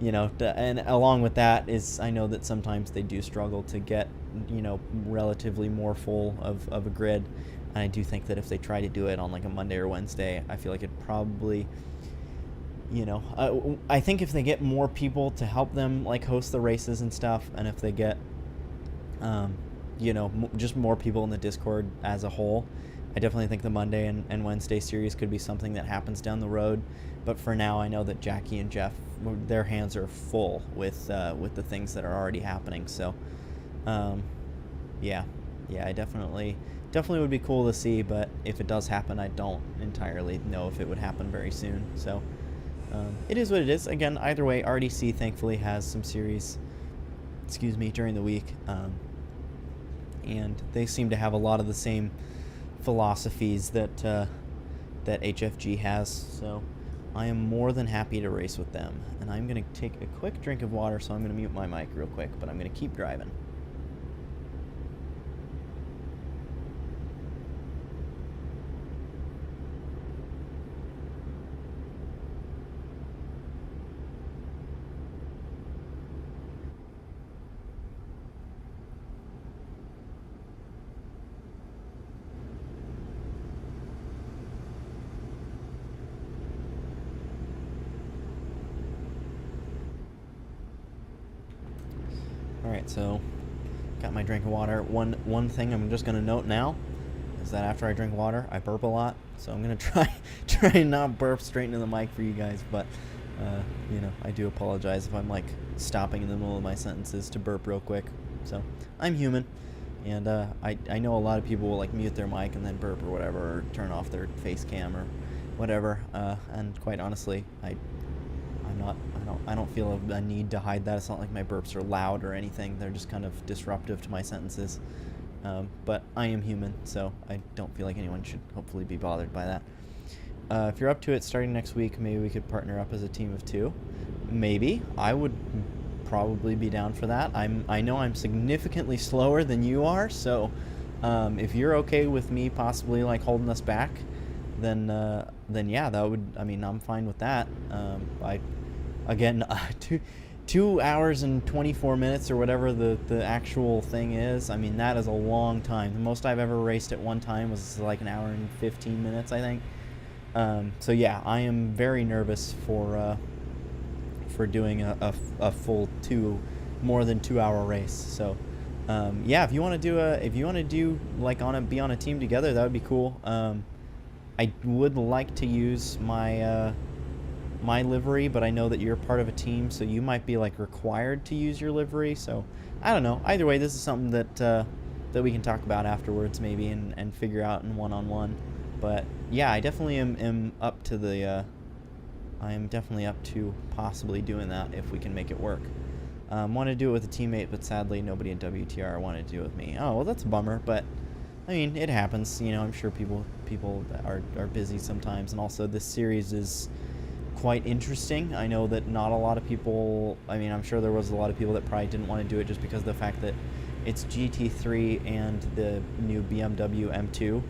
you know, and along with that is, I know that sometimes they do struggle to get, you know, relatively more full of a grid. And I do think that if they try to do it on like a Monday or Wednesday, I feel like it probably, you know, I think if they get more people to help them like host the races and stuff, and if they get, you know, just more people in the Discord as a whole, I definitely think the Monday and Wednesday series could be something that happens down the road. But for now, I know that Jackie and Jeff, their hands are full with the things that are already happening. So, yeah, I definitely would be cool to see. But if it does happen, I don't entirely know if it would happen very soon. So. It is what it is. Again, either way, RDC thankfully has some series, during the week, and they seem to have a lot of the same philosophies that HFG has. So I am more than happy to race with them. And I'm going to take a quick drink of water, so I'm going to mute my mic real quick, but I'm going to keep driving. Alright, so got my drink of water. One thing I'm just gonna note now is that after I drink water, I burp a lot. So I'm gonna try and not burp straight into the mic for you guys, but you know, I do apologize if I'm like stopping in the middle of my sentences to burp real quick. So I'm human, and I know a lot of people will like mute their mic and then burp or whatever, or turn off their face cam or whatever. And quite honestly, I don't feel a need to hide that. It's not like my burps are loud or anything. They're just kind of disruptive to my sentences. But I am human, so I don't feel like anyone should hopefully be bothered by that. If you're up to it, starting next week, maybe we could partner up as a team of 2. Maybe. I would probably be down for that. I know I'm significantly slower than you are, so if you're okay with me possibly like holding us back, then yeah, that would, I mean, I'm fine with that. Again, 2 hours and 24 minutes or whatever the actual thing is. I mean, that is a long time. The most I've ever raced at one time was like an hour and 15 minutes, I think. So yeah, I am very nervous for doing a full more than 2 hour race. So yeah, if you want to do like be on a team together, that would be cool. I would like to use my my livery, but I know that you're part of a team, so you might be like required to use your livery. So I don't know. Either way, this is something that we can talk about afterwards, maybe, and figure out in one-on-one. But yeah, I definitely am up to the. I am definitely up to possibly doing that if we can make it work. Want to do it with a teammate, but sadly nobody in WTR wanted to do it with me. Oh well, that's a bummer, but I mean, it happens. You know, I'm sure people are busy sometimes, and also this series is quite interesting. I know that not a lot of people, I mean, I'm sure there was a lot of people that probably didn't want to do it just because of the fact that it's GT3 and the new BMW M2,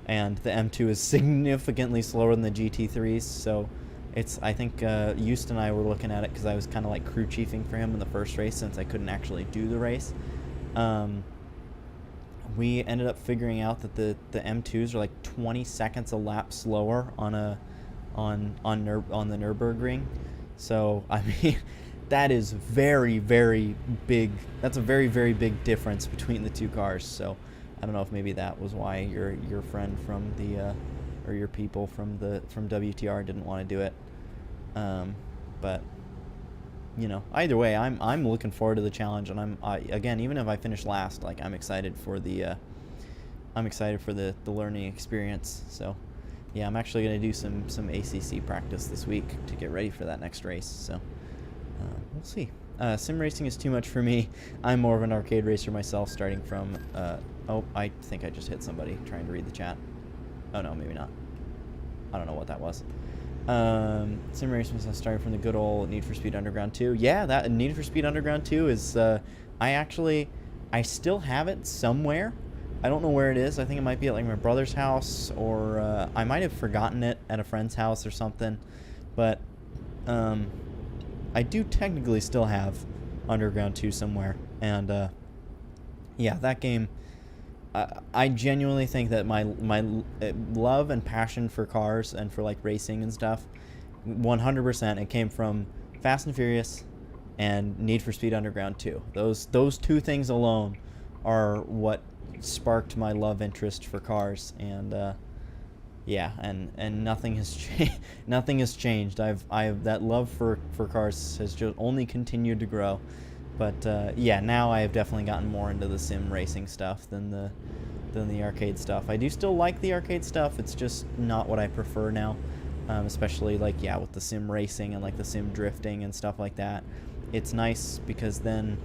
and the M2 is significantly slower than the GT3s, so it's, I think Houston and I were looking at it because I was kind of like crew chiefing for him in the first race since I couldn't actually do the race. We ended up figuring out that the M2s are like 20 seconds a lap slower on the Nürburgring. So I mean, that is very, very big. That's a very, very big difference between the two cars. So I don't know if maybe that was why your friend from the or your people from WTR didn't want to do it. But you know, either way, I'm looking forward to the challenge, and again, even if I finish last, like I'm excited for the learning experience. So yeah, I'm actually going to do some ACC practice this week to get ready for that next race. So we'll see. Sim racing is too much for me. I'm more of an arcade racer myself, starting from oh, I think I just hit somebody trying to read the chat. Oh no, maybe not. I don't know what that was. Sim racing is starting from the good old Need for Speed Underground 2. Yeah, that Need for Speed Underground 2 is I still have it somewhere. I don't know where it is. I think it might be at like my brother's house, or I might have forgotten it at a friend's house or something. But I do technically still have Underground 2 somewhere. And yeah, that game, I genuinely think that my love and passion for cars and for like racing and stuff, 100%, it came from Fast and Furious and Need for Speed Underground 2. Those two things alone are what sparked my love interest for cars. And yeah, and nothing has nothing has changed. I've that love for cars has just only continued to grow. But yeah, now I have definitely gotten more into the sim racing stuff than the arcade stuff. I do still like the arcade stuff. It's just not what I prefer now, especially like, yeah, with the sim racing and like the sim drifting and stuff like that. It's nice because then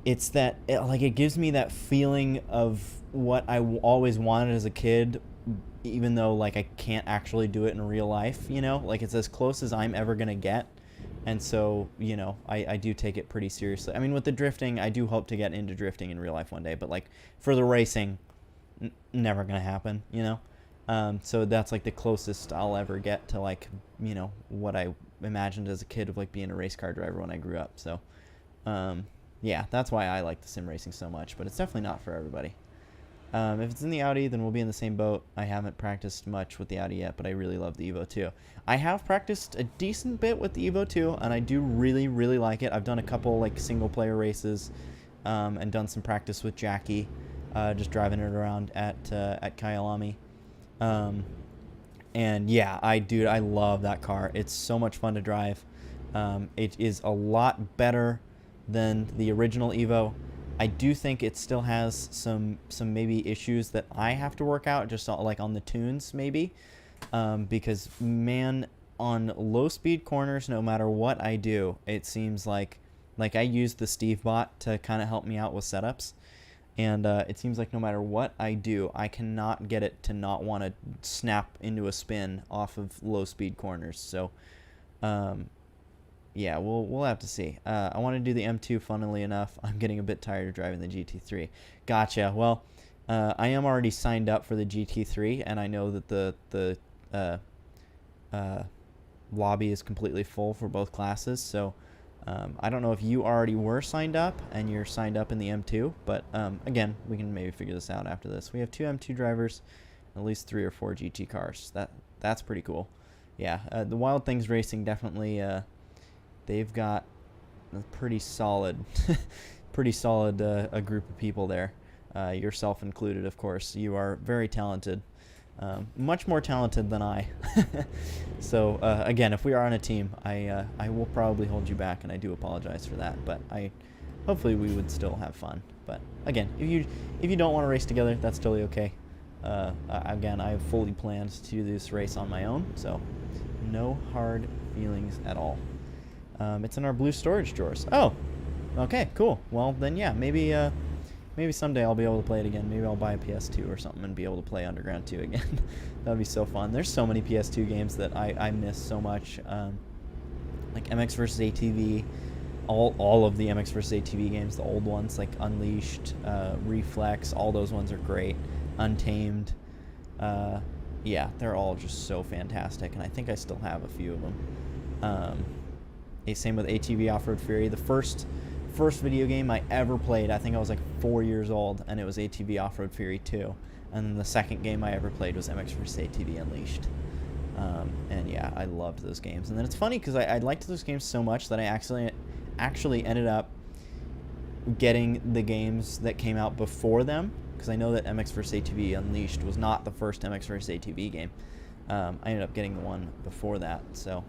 it's it gives me that feeling of what I always wanted as a kid, even though like I can't actually do it in real life, you know? Like, it's as close as I'm ever gonna get. And so, you know, I do take it pretty seriously. I mean, with the drifting, I do hope to get into drifting in real life one day, but like for the racing, never gonna happen, you know? So that's like the closest I'll ever get to, like, you know, what I imagined as a kid of like being a race car driver when I grew up. So yeah, that's why I like the sim racing so much, but it's definitely not for everybody. If it's in the Audi, then we'll be in the same boat. I haven't practiced much with the Audi yet, but I really love the Evo 2. I have practiced a decent bit with the Evo 2, and I do really, really like it. I've done a couple like single-player races, and done some practice with Jackie, just driving it around at Kyalami. And yeah, I love that car. It's so much fun to drive. It is a lot better than the original Evo. I do think it still has some maybe issues that I have to work out, just like on the tunes maybe, because man, on low speed corners, no matter what I do, it seems like I use the Steve bot to kind of help me out with setups, and it seems like no matter what I do, I cannot get it to not want to snap into a spin off of low speed corners. So yeah, we'll have to see. I want to do the M2, funnily enough. I'm getting a bit tired of driving the GT3. Gotcha. Well, I am already signed up for the GT3, and I know that the lobby is completely full for both classes. So I don't know if you already were signed up and you're signed up in the M2, but again, we can maybe figure this out after this. We have 2 M2 drivers, at least 3 or 4 GT cars. That's pretty cool. Yeah, the Wild Things Racing definitely, they've got a pretty solid, a group of people there. Yourself included, of course. You are very talented. Much more talented than I. So again, if we are on a team, I will probably hold you back, and I do apologize for that. But hopefully we would still have fun. But again, if you don't want to race together, that's totally okay. Again, I have fully planned to do this race on my own, so no hard feelings at all. It's in our blue storage drawers. Oh, okay, cool. Well then, yeah, maybe someday I'll be able to play it again. Maybe I'll buy a PS2 or something and be able to play Underground 2 again. That would be so fun. There's so many PS2 games that I miss so much. Like MX vs. ATV, all of the MX vs. ATV games, the old ones like Unleashed, Reflex, all those ones are great. Untamed. Yeah, they're all just so fantastic, and I think I still have a few of them. Same with ATV Off-Road Fury. The first video game I ever played, I think I was like 4 years old, and it was ATV Off-Road Fury 2. And then the second game I ever played was MX vs. ATV Unleashed. And yeah, I loved those games. And then it's funny because I liked those games so much that I actually ended up getting the games that came out before them, because I know that MX vs. ATV Unleashed was not the first MX vs. ATV game. I ended up getting the one before that, so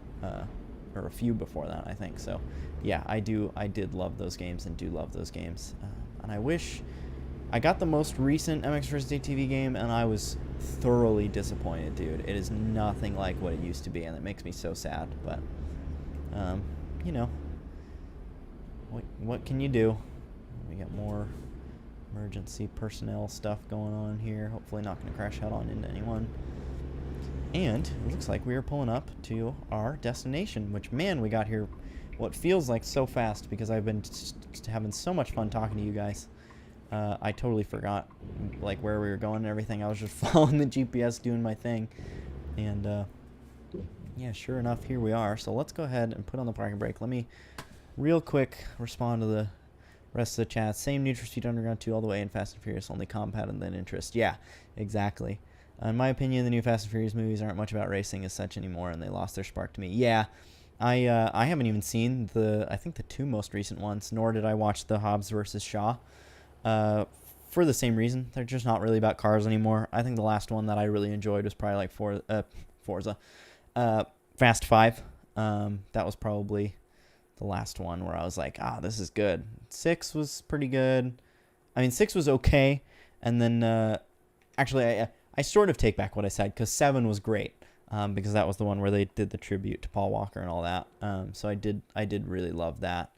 or a few before that, I think. So yeah, I did love those games and do love those games. And I wish I got the most recent MX vs. ATV game, and I was thoroughly disappointed, dude. It is nothing like what it used to be, and it makes me so sad. But you know, what can you do? We got more emergency personnel stuff going on here. Hopefully not going to crash out on into anyone. And it looks like we are pulling up to our destination, which, man, we got here what feels like so fast, because I've been having so much fun talking to you guys. I totally forgot like where we were going and everything. I was just following the GPS, doing my thing. And yeah, sure enough, here we are. So let's go ahead and put on the parking brake. Let me real quick respond to the rest of the chat. Same Need for Speed Underground 2 all the way, and Fast and Furious, only compound and then interest. Yeah, exactly. In my opinion, the new Fast and Furious movies aren't much about racing as such anymore, and they lost their spark to me. Yeah, I haven't even seen I think the 2 most recent ones, nor did I watch the Hobbs versus Shaw. For the same reason. They're just not really about cars anymore. I think the last one that I really enjoyed was probably like Forza. Fast 5. That was probably the last one where I was like, this is good. 6 was pretty good. I mean, 6 was okay. And then, actually, I sort of take back what I said, because 7 was great. Because that was the one where they did the tribute to Paul Walker and all that. So I did really love that.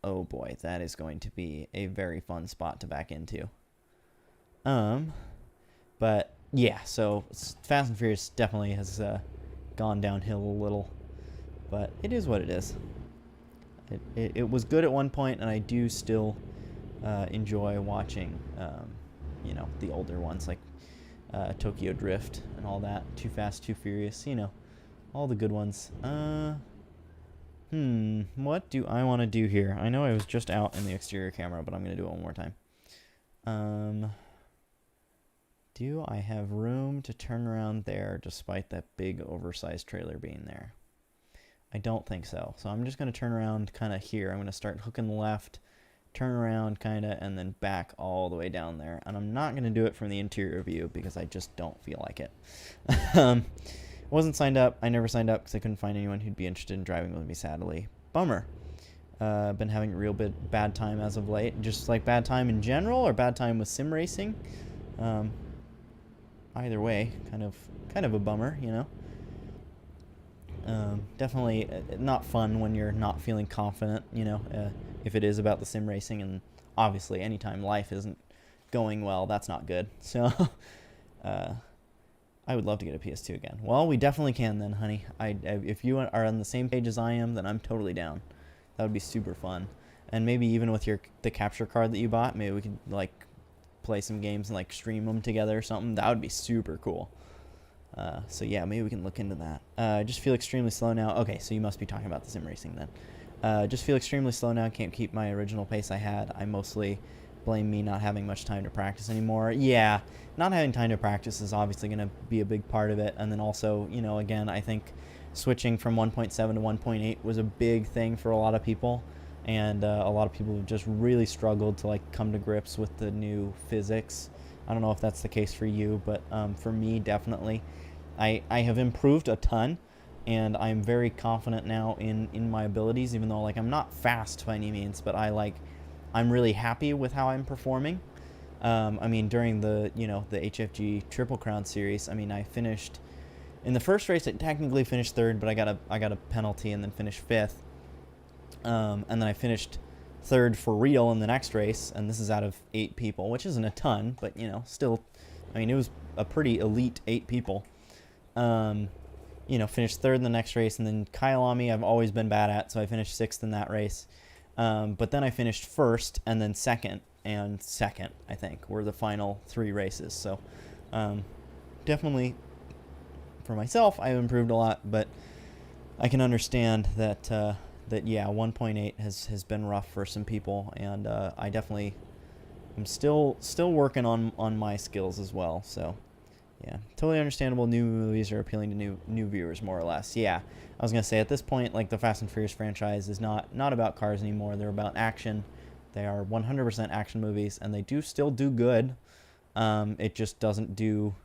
Oh boy, that is going to be a very fun spot to back into. But yeah, so Fast and Furious definitely has gone downhill a little, but it is what it is. It was good at one point, and I do still enjoy watching, you know, the older ones like Tokyo Drift and all that, Too Fast, Too Furious, you know, all the good ones. What do I want to do here? I know I was just out in the exterior camera, but I'm going to do it one more time. Do I have room to turn around there despite that big oversized trailer being there? I don't think so. So I'm just going to turn around kind of here. I'm going to start hooking left, turn around kind of, and then back all the way down there. And I'm not going to do it from the interior view because I just don't feel like it. Wasn't signed up. I never signed up because I couldn't find anyone who'd be interested in driving with me, sadly. Bummer. Been having a real bad time as of late. Just like bad time in general, or bad time with sim racing. Either way, kind of a bummer, you know. Definitely not fun when you're not feeling confident, you know, if it is about the sim racing. And obviously, anytime life isn't going well, that's not good. So, I would love to get a PS2 again. Well, we definitely can then, honey. If you are on the same page as I am, then I'm totally down. That would be super fun. And maybe even with the capture card that you bought, maybe we could like play some games and like stream them together or something. That would be super cool. So yeah, maybe we can look into that. I just feel extremely slow now. Okay, so you must be talking about the sim racing then. Just feel extremely slow now. Can't keep my original pace I had. I mostly blame me not having much time to practice anymore. Yeah, not having time to practice is obviously going to be a big part of it. And then also, you know, again, I think switching from 1.7 to 1.8 was a big thing for a lot of people. And a lot of people have just really struggled to like come to grips with the new physics. I don't know if that's the case for you, but for me, definitely. I have improved a ton, and I'm very confident now in my abilities, even though like I'm not fast by any means, but I'm really happy with how I'm performing. I mean, during the the HFG Triple Crown series, I mean, I finished in the first race. I technically finished third, but I got a penalty and then finished fifth. And then I finished third for real in the next race, and this is out of 8 people, which isn't a ton, but still, I mean, it was a pretty elite 8 people. Finished third in the next race, and then Kyalami I've always been bad at, so I finished 6th in that race. But then I finished first, and then second, and second, I think, were the final 3 races. So definitely, for myself, I've improved a lot, but I can understand that, yeah, 1.8 has been rough for some people, and I definitely am still working on my skills as well, so... Yeah, totally understandable. New movies are appealing to new viewers, more or less. Yeah, I was going to say, at this point, like, the Fast and Furious franchise is not about cars anymore. They're about action. They are 100% action movies, and they still do good. It just doesn't do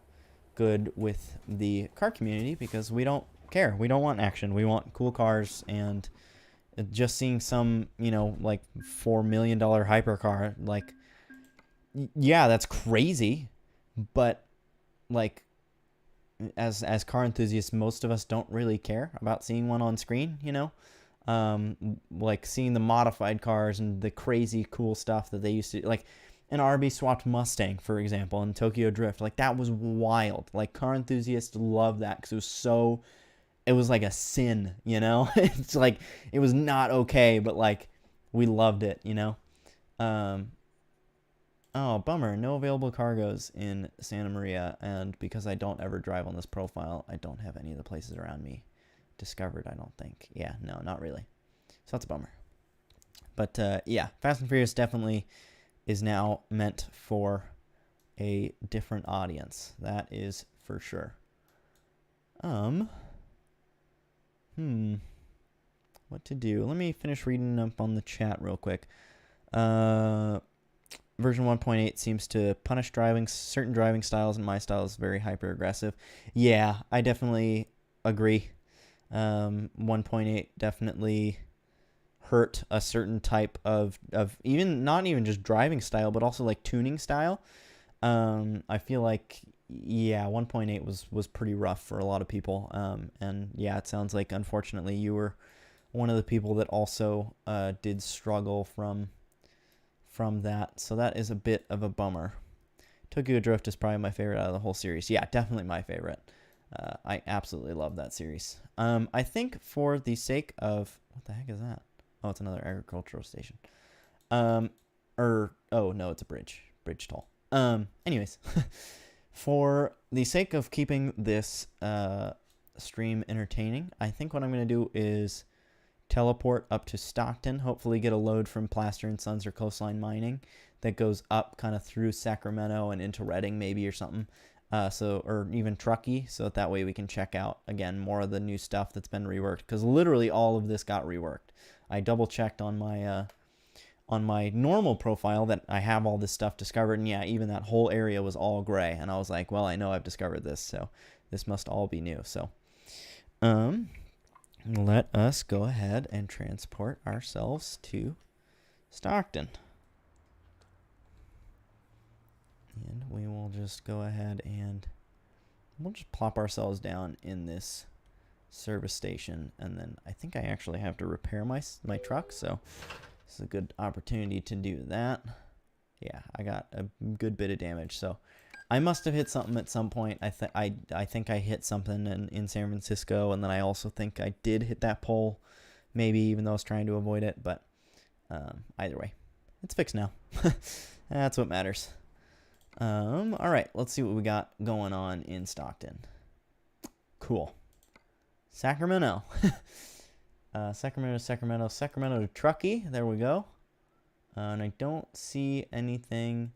good with the car community because we don't care. We don't want action. We want cool cars, and just seeing some, like, $4 million hypercar, like, yeah, that's crazy, but... like, as car enthusiasts, most of us don't really care about seeing one on screen, like seeing the modified cars and the crazy cool stuff that they used to, like an RB swapped Mustang, for example, in Tokyo Drift. Like, that was wild. Like, car enthusiasts love that because it was like a sin, It's like, it was not okay, but like, we loved it, Oh, bummer. No available cargoes in Santa Maria, and because I don't ever drive on this profile, I don't have any of the places around me discovered, I don't think. Yeah, no, not really. So that's a bummer. But, yeah, Fast and Furious definitely is now meant for a different audience. That is for sure. What to do? Let me finish reading up on the chat real quick. Version 1.8 seems to punish certain driving styles, and my style is very hyper-aggressive. Yeah, I definitely agree. 1.8 definitely hurt a certain type of not even just driving style, but also like tuning style. I feel like, yeah, 1.8 was pretty rough for a lot of people. And yeah, it sounds like, unfortunately, you were one of the people that also did struggle from that, so that is a bit of a bummer. Tokyo Drift is probably my favorite out of the whole series. Yeah, definitely my favorite. I absolutely love that series. I think for the sake of... What the heck is that? Oh, it's another agricultural station. Oh, no, it's a bridge. Bridge toll. Anyways, for the sake of keeping this stream entertaining, I think what I'm going to do is... teleport up to Stockton, hopefully get a load from Plaster & Sons or Coastline Mining that goes up kind of through Sacramento and into Redding maybe or something, or even Truckee, so that way we can check out, again, more of the new stuff that's been reworked, because literally all of this got reworked. I double-checked on my normal profile that I have all this stuff discovered, and yeah, even that whole area was all gray, and I was like, well, I know I've discovered this, so this must all be new, so... let us go ahead and transport ourselves to Stockton. And we will just go ahead and we'll just plop ourselves down in this service station. And then I think I actually have to repair my truck, so this is a good opportunity to do that. Yeah, I got a good bit of damage, so... I must have hit something at some point. I think I hit something in San Francisco, and then I also think I did hit that pole, maybe, even though I was trying to avoid it. But either way, it's fixed now. That's what matters. All right, let's see what we got going on in Stockton. Cool. Sacramento. Sacramento to Truckee. There we go. And I don't see anything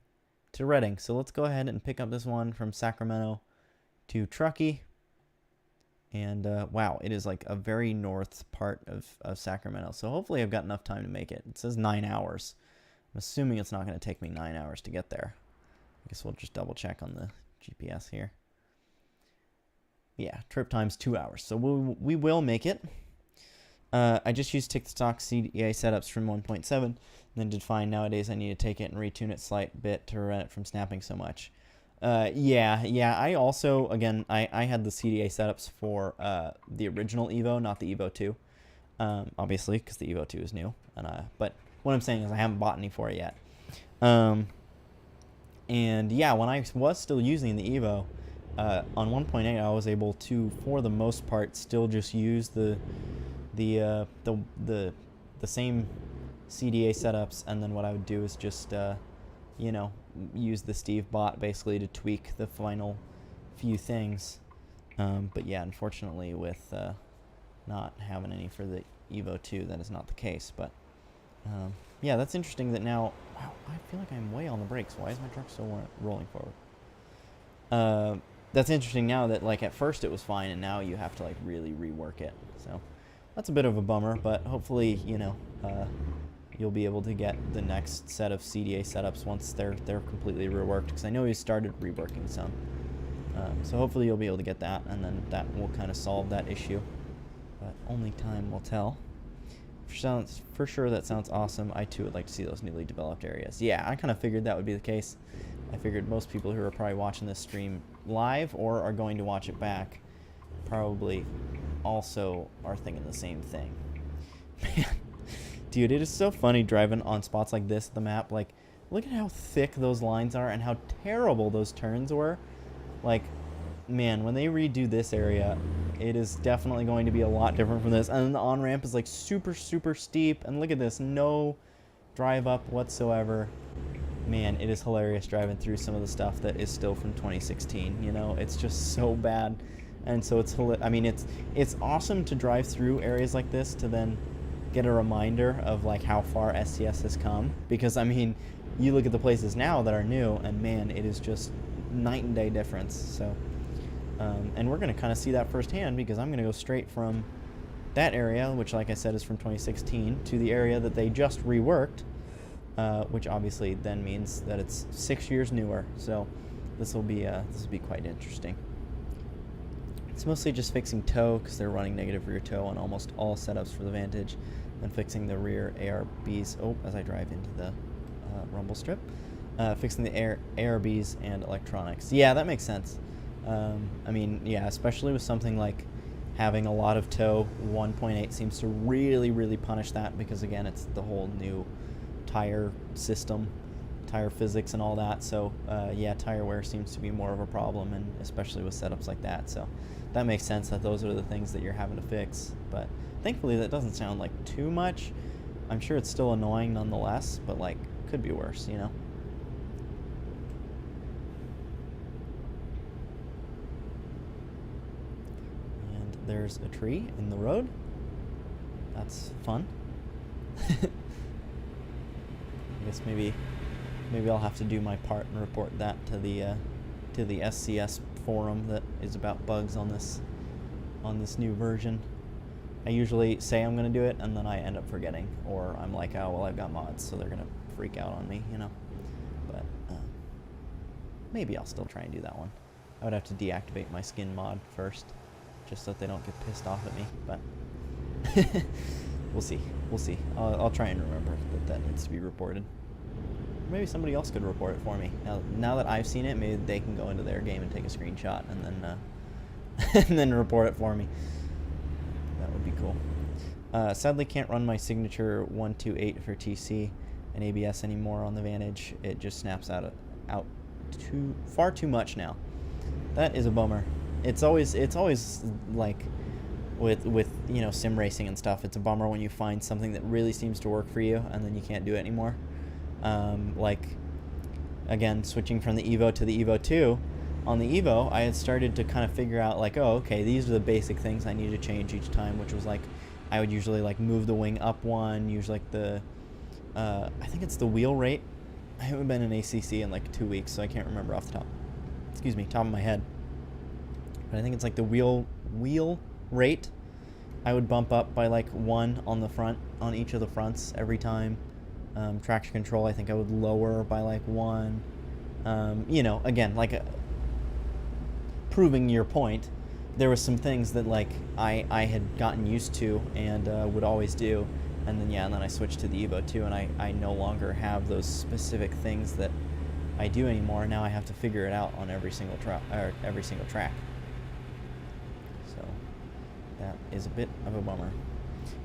to Reading. So let's go ahead and pick up this one from Sacramento to Truckee. And wow, it is like a very north part of Sacramento. So hopefully I've got enough time to make it. It says 9 hours. I'm assuming it's not going to take me 9 hours to get there. I guess we'll just double check on the GPS here. Yeah, trip time's 2 hours. So we will make it. I just used TikTok CDA setups from 1.7, and then did find nowadays I need to take it and retune it slight bit to prevent it from snapping so much. Yeah. I also, again, I had the CDA setups for the original Evo, not the Evo 2, obviously, because the Evo 2 is new. But what I'm saying is I haven't bought any for it yet. And yeah, when I was still using the Evo, on 1.8, I was able to, for the most part, still just use the same CDA setups, and then what I would do is just you know, use the Steve bot basically to tweak the final few things. But yeah, unfortunately with not having any for the Evo 2, that is not the case. But yeah, that's interesting that now, wow, I feel like I'm way on the brakes. Why is my truck still rolling forward? That's interesting now that, like, at first it was fine and now you have to, like, really rework it. So that's a bit of a bummer, but hopefully, you know, you'll be able to get the next set of CDA setups once they're completely reworked, because I know he started reworking some. So hopefully you'll be able to get that, and then that will kind of solve that issue. But only time will tell. For sure, that sounds awesome. I too would like to see those newly developed areas. Yeah, I kind of figured that would be the case. I figured most people who are probably watching this stream live or are going to watch it back probably also are thinking the same thing. Man, dude, it is so funny driving on spots like this, the map. Like, look at how thick those lines are and how terrible those turns were. Like, man, when they redo this area, it is definitely going to be a lot different from this. And then the on-ramp is like super, super steep. And look at this, no drive up whatsoever. Man, it is hilarious driving through some of the stuff that is still from 2016. You know, it's just so bad. And so I mean, it's awesome to drive through areas like this to then get a reminder of like how far SCS has come. Because I mean, you look at the places now that are new, and man, it is just night and day difference. So, and we're gonna kind of see that firsthand, because I'm gonna go straight from that area, which, like I said, is from 2016, to the area that they just reworked. Which obviously then means that it's 6 years newer. So this will be quite interesting. It's mostly just fixing tow, because they're running negative rear tow on almost all setups for the Vantage, and fixing the rear ARBs. Oh, as I drive into the rumble strip, fixing the ARBs and electronics. Yeah, that makes sense. I mean, yeah, especially with something like having a lot of tow, 1.8 seems to really, really punish that, because again, it's the whole new tire system, tire physics and all that. So yeah, tire wear seems to be more of a problem, and especially with setups like that. So that makes sense that those are the things that you're having to fix. But thankfully that doesn't sound like too much. I'm sure it's still annoying nonetheless, but like, could be worse, you know. And there's a tree in the road. That's fun. I guess maybe I'll have to do my part and report that to the SCS forum that is about bugs on this new version. I usually say I'm gonna do it, and then I end up forgetting, or I'm like, oh well, I've got mods, so they're gonna freak out on me, you know. But maybe I'll still try and do that one. I would have to deactivate my skin mod first, just so that they don't get pissed off at me. But we'll see. I'll try and remember that needs to be reported. Maybe somebody else could report it for me. Now that I've seen it, maybe they can go into their game and take a screenshot and then and then report it for me. That would be cool. Sadly, can't run my signature 128 for TC and ABS anymore on the Vantage. It just snaps out far too much now. That is a bummer. It's always like with you know, sim racing and stuff. It's a bummer when you find something that really seems to work for you and then you can't do it anymore. Like, again, switching from the Evo to the Evo 2, on the Evo, I had started to kind of figure out, like, oh, okay, these are the basic things I need to change each time, which was, like, I would usually like move the wing up one, use like the, I think it's the wheel rate. I haven't been in ACC in like 2 weeks, so I can't remember off the top of my head. But I think it's like the wheel rate. I would bump up by like 1 on the front, on each of the fronts every time. Traction control, I think I would lower by like 1. You know, again, like proving your point, there was some things that like I had gotten used to and would always do, and then I switched to the Evo 2, and I no longer have those specific things that I do anymore. Now I have to figure it out on every single track. So that is a bit of a bummer.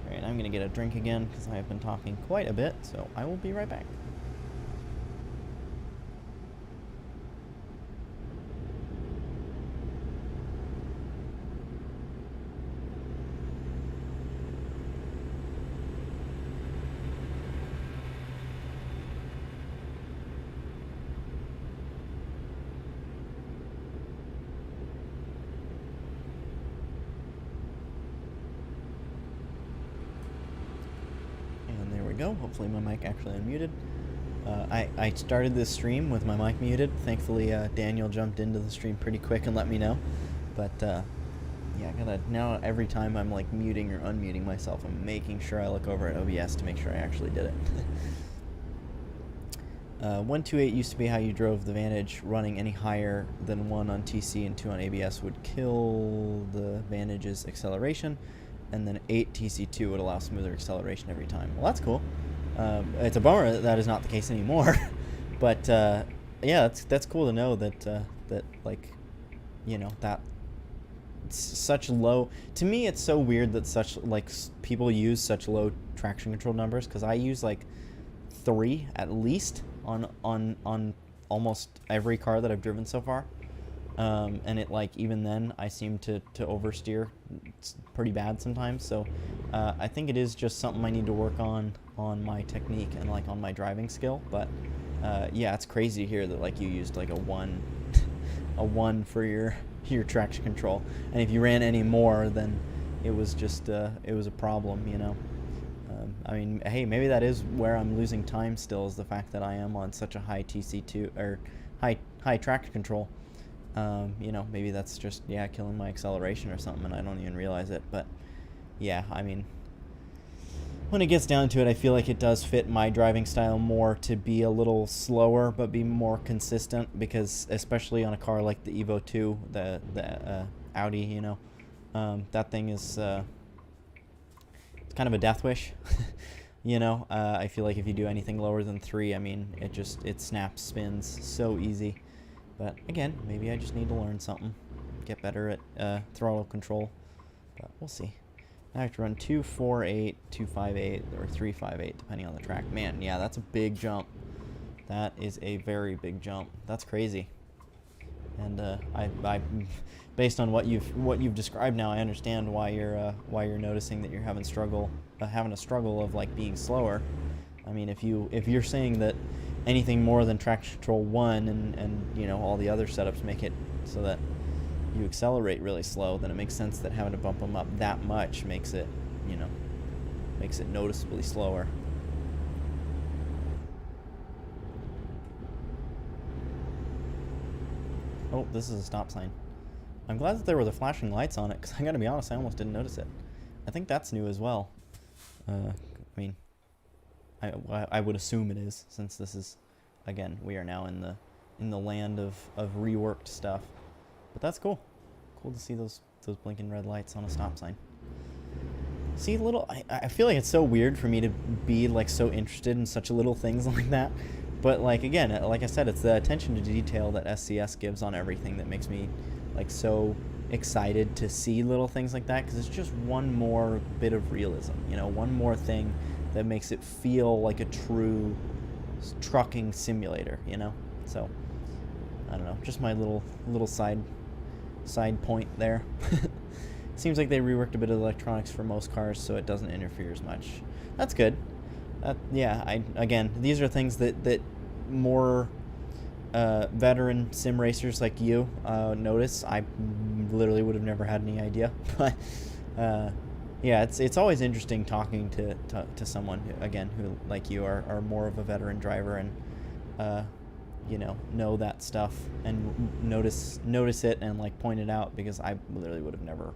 All right, I'm gonna get a drink again because I have been talking quite a bit, so I will be right back. Go. Hopefully my mic actually unmuted. I started this stream with my mic muted. Thankfully, Daniel jumped into the stream pretty quick and let me know. But yeah, I gotta now every time I'm like muting or unmuting myself, I'm making sure I look over at OBS to make sure I actually did it. 128 used to be how you drove the Vantage. Running any higher than 1 on TC and 2 on ABS would kill the Vantage's acceleration. And then 8 TC2 would allow smoother acceleration every time. Well, that's cool. It's a bummer that that is not the case anymore. But yeah, that's cool to know that that like, you know, that it's such low. To me, it's so weird that such like people use such low traction control numbers, because I use like 3 at least on almost every car that I've driven so far. And it like even then I seem to oversteer. It's pretty bad sometimes, so I think it is just something I need to work on my technique and like on my driving skill. But yeah, it's crazy to hear that like you used like a 1 for your traction control, and if you ran any more, then it was just it was a problem, you know. I mean, hey, maybe that is where I'm losing time still, is the fact that I am on such a high TC2 or high traction control. You know, maybe that's just, yeah, killing my acceleration or something, and I don't even realize it. But yeah, I mean, when it gets down to it, I feel like it does fit my driving style more to be a little slower but be more consistent, because especially on a car like the Evo 2, the Audi, you know, that thing is it's kind of a death wish. You know, I feel like if you do anything lower than 3, I mean, it snaps spins so easy. But again, maybe I just need to learn something, get better at throttle control. But we'll see. Now I have to run 248, 258, or 358, depending on the track. Man, yeah, that's a big jump. That is a very big jump. That's crazy. And I based on what you've described now, I understand why you're noticing that you're having a struggle of like being slower. I mean, if you're saying that anything more than traction control 1 and you know, all the other setups make it so that you accelerate really slow, then it makes sense that having to bump them up that much makes it, you know, makes it noticeably slower. Oh, this is a stop sign. I'm glad that there were the flashing lights on it, because I gotta be honest, I almost didn't notice it. I think that's new as well. I mean, I would assume it is, since this is, again, we are now in the land of reworked stuff. But that's cool. Cool to see those blinking red lights on a stop sign. See, I feel like it's so weird for me to be like so interested in such little things like that. But like, again, like I said, it's the attention to detail that SCS gives on everything that makes me like so excited to see little things like that, because it's just one more bit of realism, you know, one more thing that makes it feel like a true trucking simulator, you know. So I don't know, just my little side point there. Seems like they reworked a bit of electronics for most cars, so it doesn't interfere as much. That's good. Yeah, again, these are things that more veteran sim racers like you notice. I literally would have never had any idea. But Yeah, it's always interesting talking to someone who, again, who like you are more of a veteran driver and you know that stuff and notice it and like point it out, because I literally would have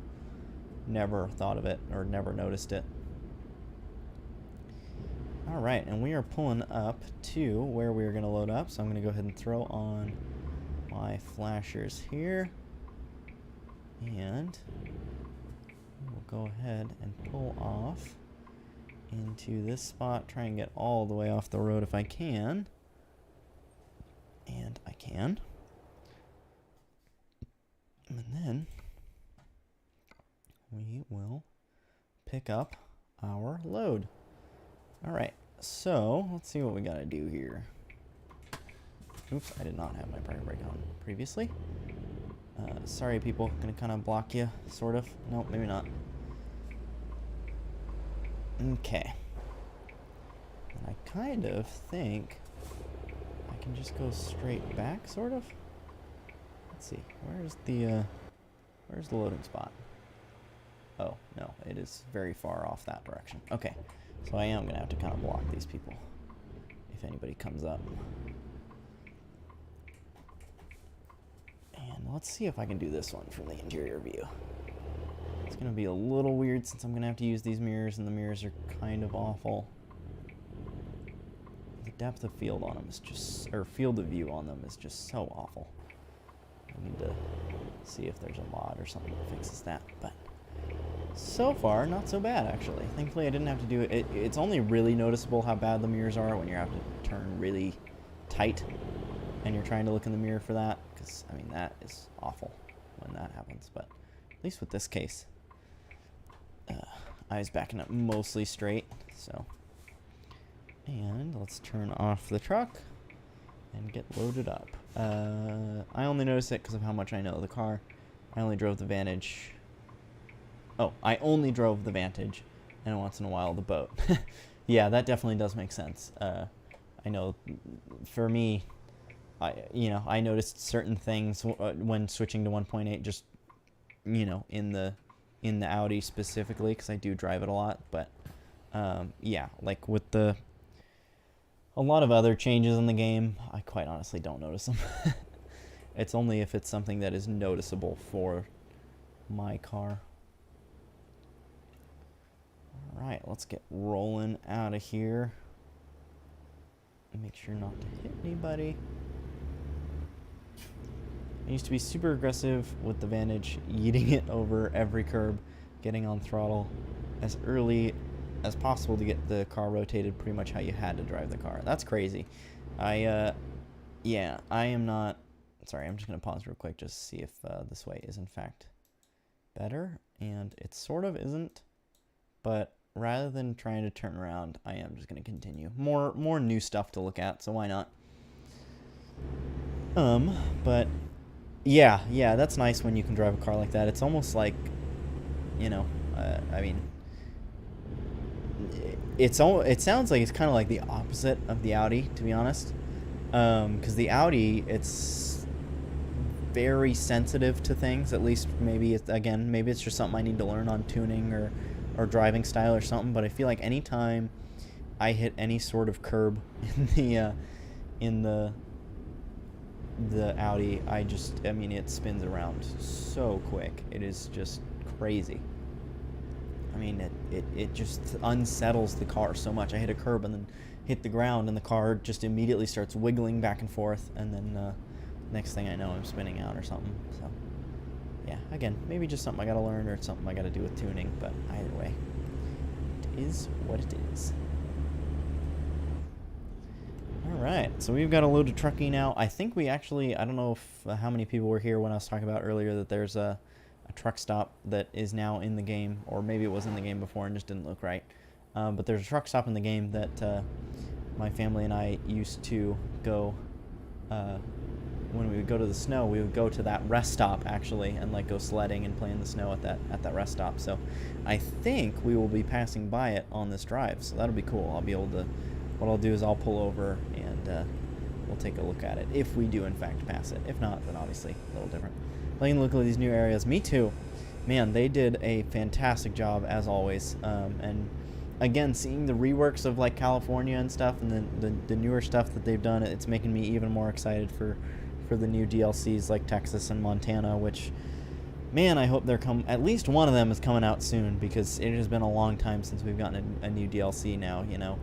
never thought of it or never noticed it. All right, and we are pulling up to where we're going to load up, so I'm going to go ahead and throw on my flashers here, and we'll go ahead and pull off into this spot, try and get all the way off the road if I can. And I can. And then we will pick up our load. Alright, so let's see what we gotta do here. Oops, I did not have my prior brake on previously. Sorry people, gonna kind of block you, sort of. No, maybe not. Okay. And I kind of think I can just go straight back, sort of. Let's see, where's the loading spot? Oh, no, it is very far off that direction. Okay, so I am gonna have to kind of block these people if anybody comes up. And let's see if I can do this one from the interior view. It's gonna be a little weird since I'm gonna have to use these mirrors, and the mirrors are kind of awful. The depth of field on them is just, or field of view on them is just so awful. I need to see if there's a mod or something that fixes that, but so far, not so bad, actually. Thankfully, I didn't have to do it. It's only really noticeable how bad the mirrors are when you have to turn really tight and you're trying to look in the mirror for that, because, I mean, that is awful when that happens, but at least with this case, I was backing up mostly straight, so. And let's turn off the truck and get loaded up. I only noticed it because of how much I know the car. I only drove the Vantage. Oh, I only drove the Vantage, and once in a while the boat. Yeah, that definitely does make sense. I know, for me, I noticed certain things when switching to 1.8, just, in the Audi specifically, because I do drive it a lot. But yeah, like with a lot of other changes in the game, I quite honestly don't notice them. It's only if it's something that is noticeable for my car. Alright, let's get rolling out of here. Make sure not to hit anybody. I used to be super aggressive with the Vantage, yeeting it over every curb, getting on throttle as early as possible to get the car rotated pretty much how you had to drive the car. That's crazy. Yeah, I am not... Sorry, I'm just going to pause real quick just to see if this way is in fact better. And it sort of isn't, but rather than trying to turn around, I am just going to continue. More new stuff to look at, so why not? But yeah, that's nice when you can drive a car like that. It's almost like, I mean, it sounds like it's kind of like the opposite of the Audi, to be honest. Because the Audi, it's very sensitive to things. At least maybe it's just something I need to learn on tuning or driving style or something. But I feel like anytime I hit any sort of curb in the Audi, it spins around so quick. It is just crazy. I mean, it just unsettles the car so much. I hit a curb and then hit the ground, and the car just immediately starts wiggling back and forth, and then next thing I know, I'm spinning out or something. So, yeah, again, maybe just something I gotta learn, or it's something I gotta do with tuning, but either way, it is what it is. Alright, so we've got a load of trucking now. I think we actually, I don't know if how many people were here when I was talking about earlier that there's a truck stop that is now in the game, or maybe it was in the game before and just didn't look right. But there's a truck stop in the game that my family and I used to go, when we would go to the snow, we would go to that rest stop actually, and like go sledding and play in the snow at that rest stop. So I think we will be passing by it on this drive, so that'll be cool. I'll be able to, what I'll do is I'll pull over and we'll take a look at it if we do in fact pass it. If not, then obviously a little different. Letting look at these new areas. Me too. man, they did a fantastic job as always. And again, seeing the reworks of like California and stuff, and the newer stuff that they've done, it's making me even more excited for the new DLCs like Texas and Montana, which, man, I hope at least one of them is coming out soon, because it has been a long time since we've gotten a new DLC now, you know.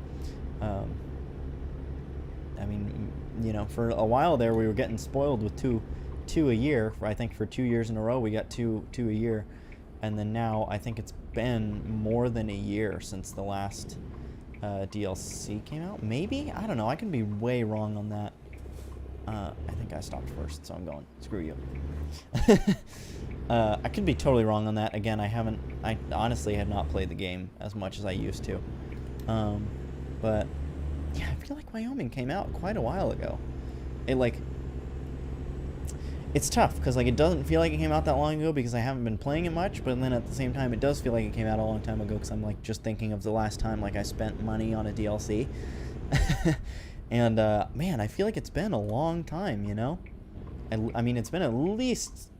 I mean, you know, for a while there we were getting spoiled with two a year. I think for 2 years in a row we got two a year, and then now I think it's been more than a year since the last DLC came out. Maybe? I don't know. I can be way wrong on that. I think I stopped first, so I'm going. Screw you. I could be totally wrong on that. Again, I honestly had not played the game as much as I used to. But yeah, I feel like Wyoming came out quite a while ago. It's tough, because like it doesn't feel like it came out that long ago because I haven't been playing it much, but then at the same time it does feel like it came out a long time ago, because I'm like just thinking of the last time like I spent money on a DLC. And man, I feel like it's been a long time, you know? I mean, it's been at least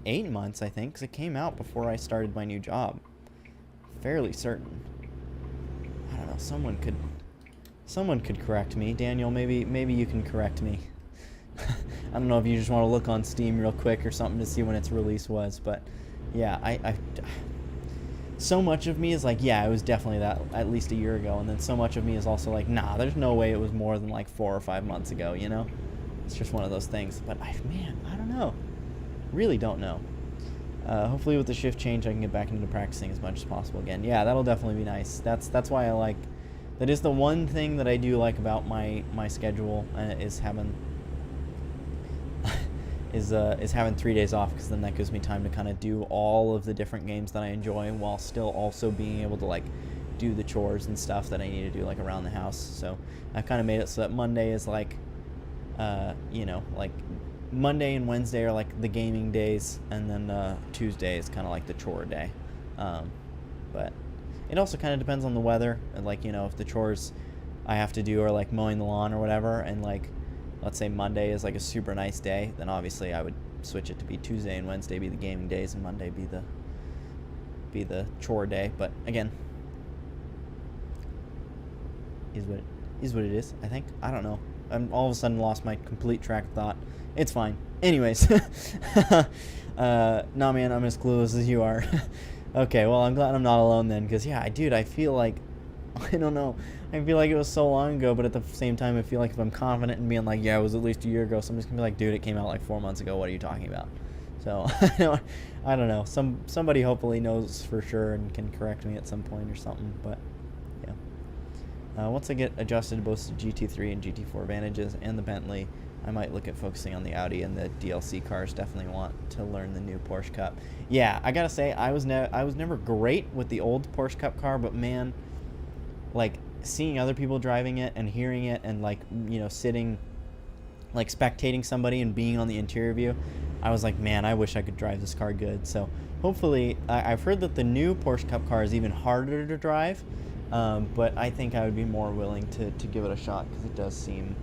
8 months, I think, because it came out before I started my new job. Fairly certain. I don't know, someone could correct me. Daniel, maybe you can correct me. I don't know if you just want to look on Steam real quick or something to see when its release was, but yeah, I so much of me is like, yeah, it was definitely that at least a year ago, and then so much of me is also like, nah, there's no way it was more than like 4 or 5 months ago, you know? It's just one of those things. But man, I don't know. Really don't know. Hopefully with the shift change I can get back into practicing as much as possible again. Yeah, that'll definitely be nice. That's why I like, that is the one thing that I do like about my schedule, is having is having 3 days off, because then that gives me time to kind of do all of the different games that I enjoy while still also being able to like do the chores and stuff that I need to do like around the house. So I've kind of made it so that Monday is like, you know, like Monday and Wednesday are like the gaming days, and then Tuesday is kind of like the chore day. But it also kind of depends on the weather, and like, you know, if the chores I have to do are like mowing the lawn or whatever, and like let's say Monday is like a super nice day, then obviously I would switch it to be Tuesday and Wednesday be the gaming days, and Monday be the chore day. But again, is what it is, I think. I don't know. I'm all of a sudden lost my complete track of thought. It's fine. Anyways, nah, man, I'm as clueless as you are. Okay, well, I'm glad I'm not alone then, because yeah, dude, I feel like, I don't know, I feel like it was so long ago, but at the same time, I feel like if I'm confident in being like, yeah, it was at least a year ago, somebody's gonna be like, dude, it came out like 4 months ago, what are you talking about? So, I don't know, somebody hopefully knows for sure and can correct me at some point or something, but yeah. Once I get adjusted to both the GT3 and GT4 advantages and the Bentley, I might look at focusing on the Audi and the DLC cars. Definitely want to learn the new Porsche Cup. Yeah, I gotta say, I was never great with the old Porsche Cup car, but man, like seeing other people driving it and hearing it and like, you know, sitting, like spectating somebody and being on the interior view, I was like, man, I wish I could drive this car good. So hopefully, I've heard that the new Porsche Cup car is even harder to drive, but I think I would be more willing to give it a shot, because it does seem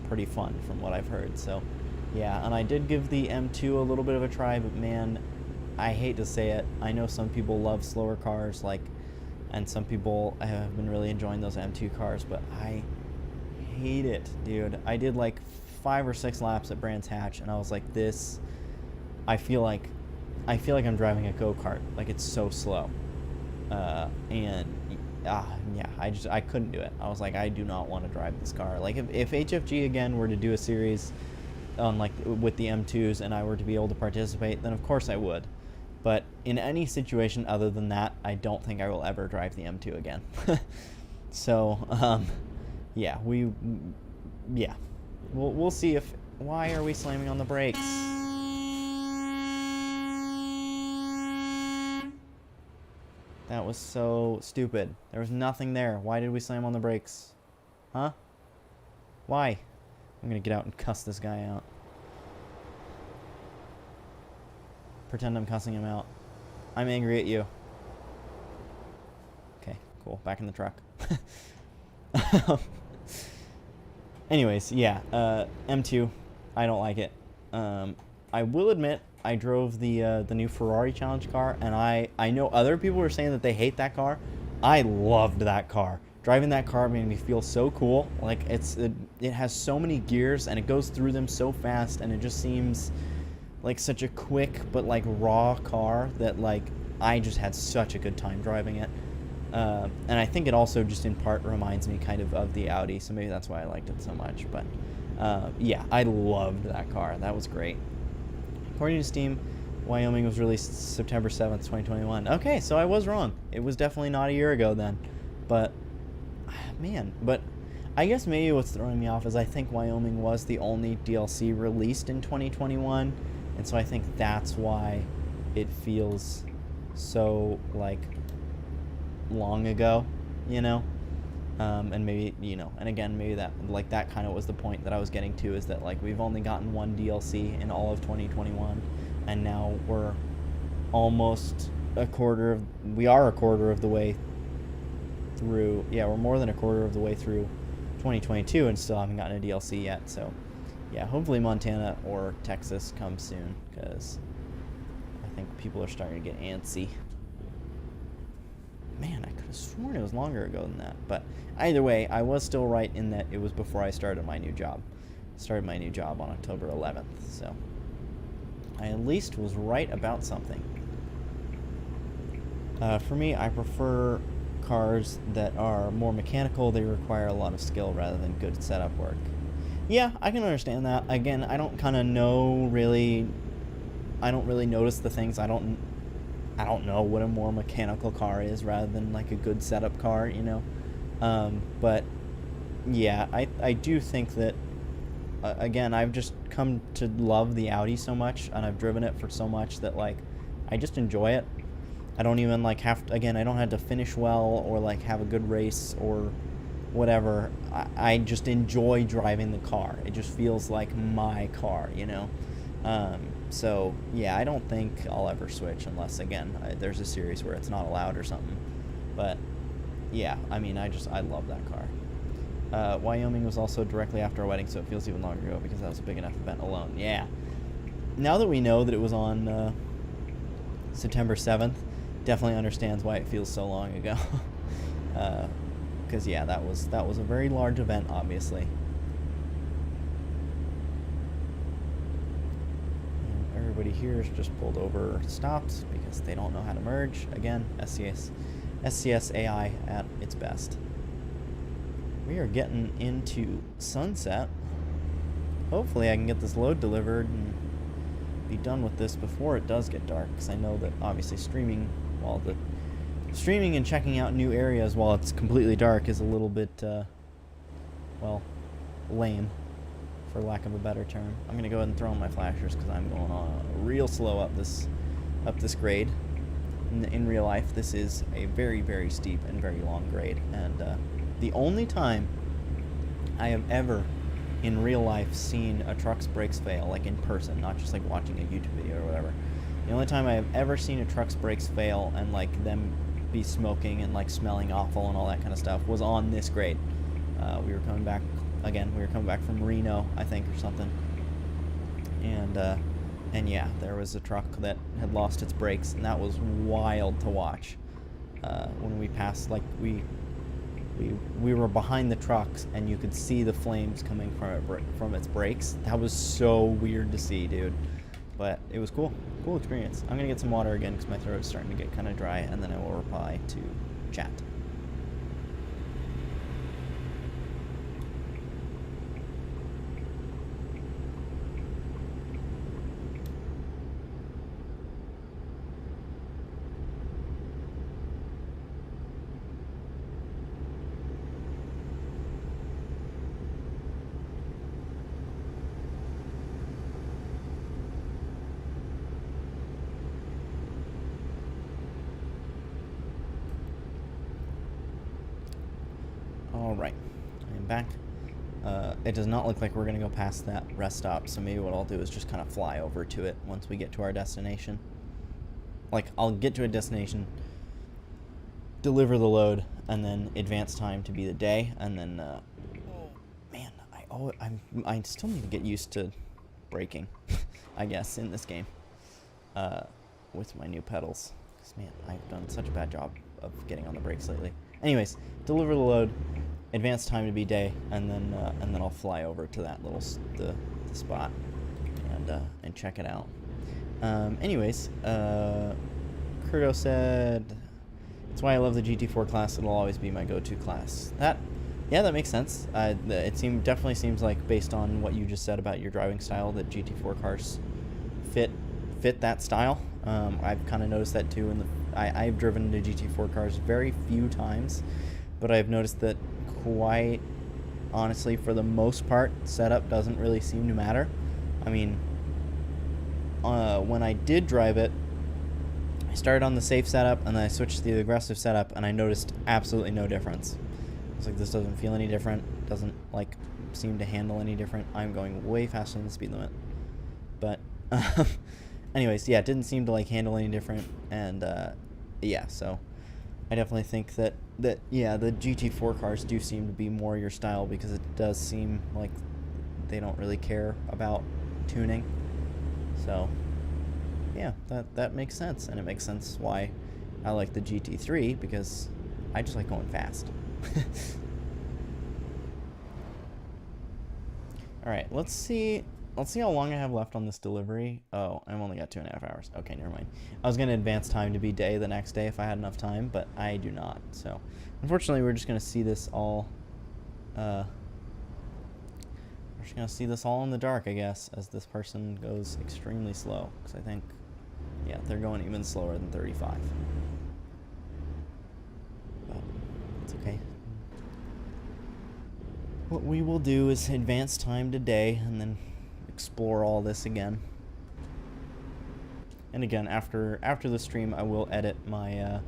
pretty fun from what I've heard. So yeah, and I did give the M2 a little bit of a try, but man, I hate to say it, I know some people love slower cars, like, and some people have been really enjoying those M2 cars, but I hate it, dude. I did like 5 or 6 laps at Brands Hatch, and I was like, I feel like I'm driving a go-kart, like it's so slow. Yeah, I couldn't do it. I was like, I do not want to drive this car. Like, if HFG again were to do a series on like with the M2s and I were to be able to participate, then of course I would. But in any situation other than that, I don't think I will ever drive the M2 again. So, yeah, we'll see if. Why are we slamming on the brakes? That was so stupid. There was nothing there. Why did we slam on the brakes? Huh? Why? I'm gonna get out and cuss this guy out. Pretend I'm cussing him out. I'm angry at you. Okay, cool. Back in the truck. Anyways, yeah. M2. I don't like it. I will admit I drove the new Ferrari Challenge car, and I know other people are saying that they hate that car. I loved that car. Driving that car made me feel so cool. Like it has so many gears and it goes through them so fast, and it just seems like such a quick but like raw car that like I just had such a good time driving it. And I think it also just in part reminds me kind of the Audi, so maybe that's why I liked it so much. But yeah, I loved that car. That was great. According to Steam, Wyoming was released September 7th, 2021. Okay, so I was wrong. It was definitely not a year ago then. But, man, but I guess maybe what's throwing me off is I think Wyoming was the only DLC released in 2021. And so I think that's why it feels so, like, long ago, you know? And maybe, you know, and again, maybe that, like, that kind of was the point that I was getting to, is that, like, we've only gotten one DLC in all of 2021, and now we're almost we are a quarter of the way through, yeah, we're more than a quarter of the way through 2022 and still haven't gotten a DLC yet. So, yeah, hopefully Montana or Texas comes soon, because I think people are starting to get antsy. Man, I could have sworn it was longer ago than that. But either way, I was still right in that it was before I started my new job. I started my new job on October 11th, so I at least was right about something. For me, I prefer cars that are more mechanical. They require a lot of skill rather than good setup work. Yeah, I can understand that. Again, I don't kind of know really. I don't really notice the things. I don't know what a more mechanical car is rather than like a good setup car, you know. But yeah, I do think that again, I've just come to love the Audi so much, and I've driven it for so much that like I just enjoy it. I don't even like have to, again, I don't have to finish well or like have a good race or whatever. I just enjoy driving the car. It just feels like my car, you know. So yeah, I don't think I'll ever switch unless, again, there's a series where it's not allowed or something. But yeah, I mean, I love that car. Wyoming was also directly after our wedding, so it feels even longer ago because that was a big enough event alone. Yeah. Now that we know that it was on September 7th, definitely understands why it feels so long ago. Because yeah, that was a very large event, obviously. Everybody here is just pulled over, stopped because they don't know how to merge. Again, SCS AI at its best. We are getting into sunset. Hopefully I can get this load delivered and be done with this before it does get dark, because I know that obviously streaming and checking out new areas while it's completely dark is a little bit well, lame, for lack of a better term. I'm gonna go ahead and throw on my flashers because I'm going on real slow up this grade. In real life, this is a very, very steep and very long grade, and the only time I have ever in real life seen a truck's brakes fail, like in person, not just like watching a YouTube video or whatever. The only time I have ever seen a truck's brakes fail and like them be smoking and like smelling awful and all that kind of stuff was on this grade. We were coming back from Reno, I think, or something, and yeah, there was a truck that had lost its brakes, and that was wild to watch. When we passed, like we were behind the trucks, and you could see the flames coming from its brakes. That was so weird to see, dude. But it was cool experience. I'm gonna get some water again because my throat's starting to get kind of dry, and then I will reply to chat. Alright, I am back. It does not look like we're going to go past that rest stop, so maybe what I'll do is just kind of fly over to it once we get to our destination. Like, I'll get to a destination, deliver the load, and then advance time to be the day, and then, oh, man, I still need to get used to braking. I guess, in this game with my new pedals. Because, man, I've done such a bad job of getting on the brakes lately. Anyways, deliver the load, advance time to be day, and then I'll fly over to that little the spot and check it out. Anyways, Kurdo said, that's why I love the GT4 class. It'll always be my go-to class. Yeah, that makes sense. It definitely seems like, based on what you just said about your driving style, that GT4 cars fit that style. I've kind of noticed that too. I've driven the GT4 cars very few times, but I've noticed that quite honestly, for the most part, setup doesn't really seem to matter. I mean, when I did drive it, I started on the safe setup and then I switched to the aggressive setup, and I noticed absolutely no difference. It's like, this doesn't feel any different, doesn't like seem to handle any different. I'm going way faster than the speed limit, but anyways, yeah, it didn't seem to like handle any different, and yeah, so I definitely think that yeah, the GT4 cars do seem to be more your style, because it does seem like they don't really care about tuning. So yeah, that makes sense, and it makes sense why I like the GT3, because I just like going fast. All right, let's see how long I have left on this delivery. Oh, I've only got 2.5 hours. Okay, never mind. I was going to advance time to be day the next day if I had enough time, but I do not. So, unfortunately, we're just going to see this all. We're just going to see this all in the dark, I guess, as this person goes extremely slow. Because I think, yeah, they're going even slower than 35. But it's okay. What we will do is advance time to day and then explore all this again. And again, after the stream, I will edit my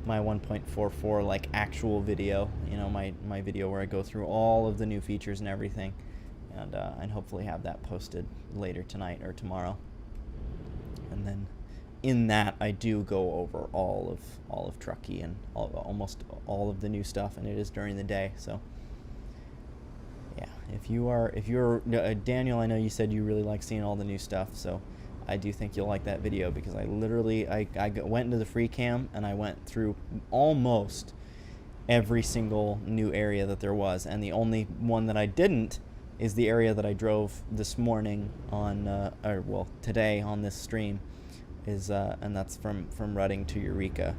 my 1.44 like actual video, you know, my video where I go through all of the new features and everything, and hopefully have that posted later tonight or tomorrow. And then in that, I do go over all of Truckee and almost all of the new stuff, and it is during the day, so. Yeah, if you're Daniel, I know you said you really like seeing all the new stuff, so I do think you'll like that video, because I literally went into the free cam and I went through almost every single new area that there was, and the only one that I didn't is the area that I drove this morning on today on this stream, is and that's from Reading to Eureka.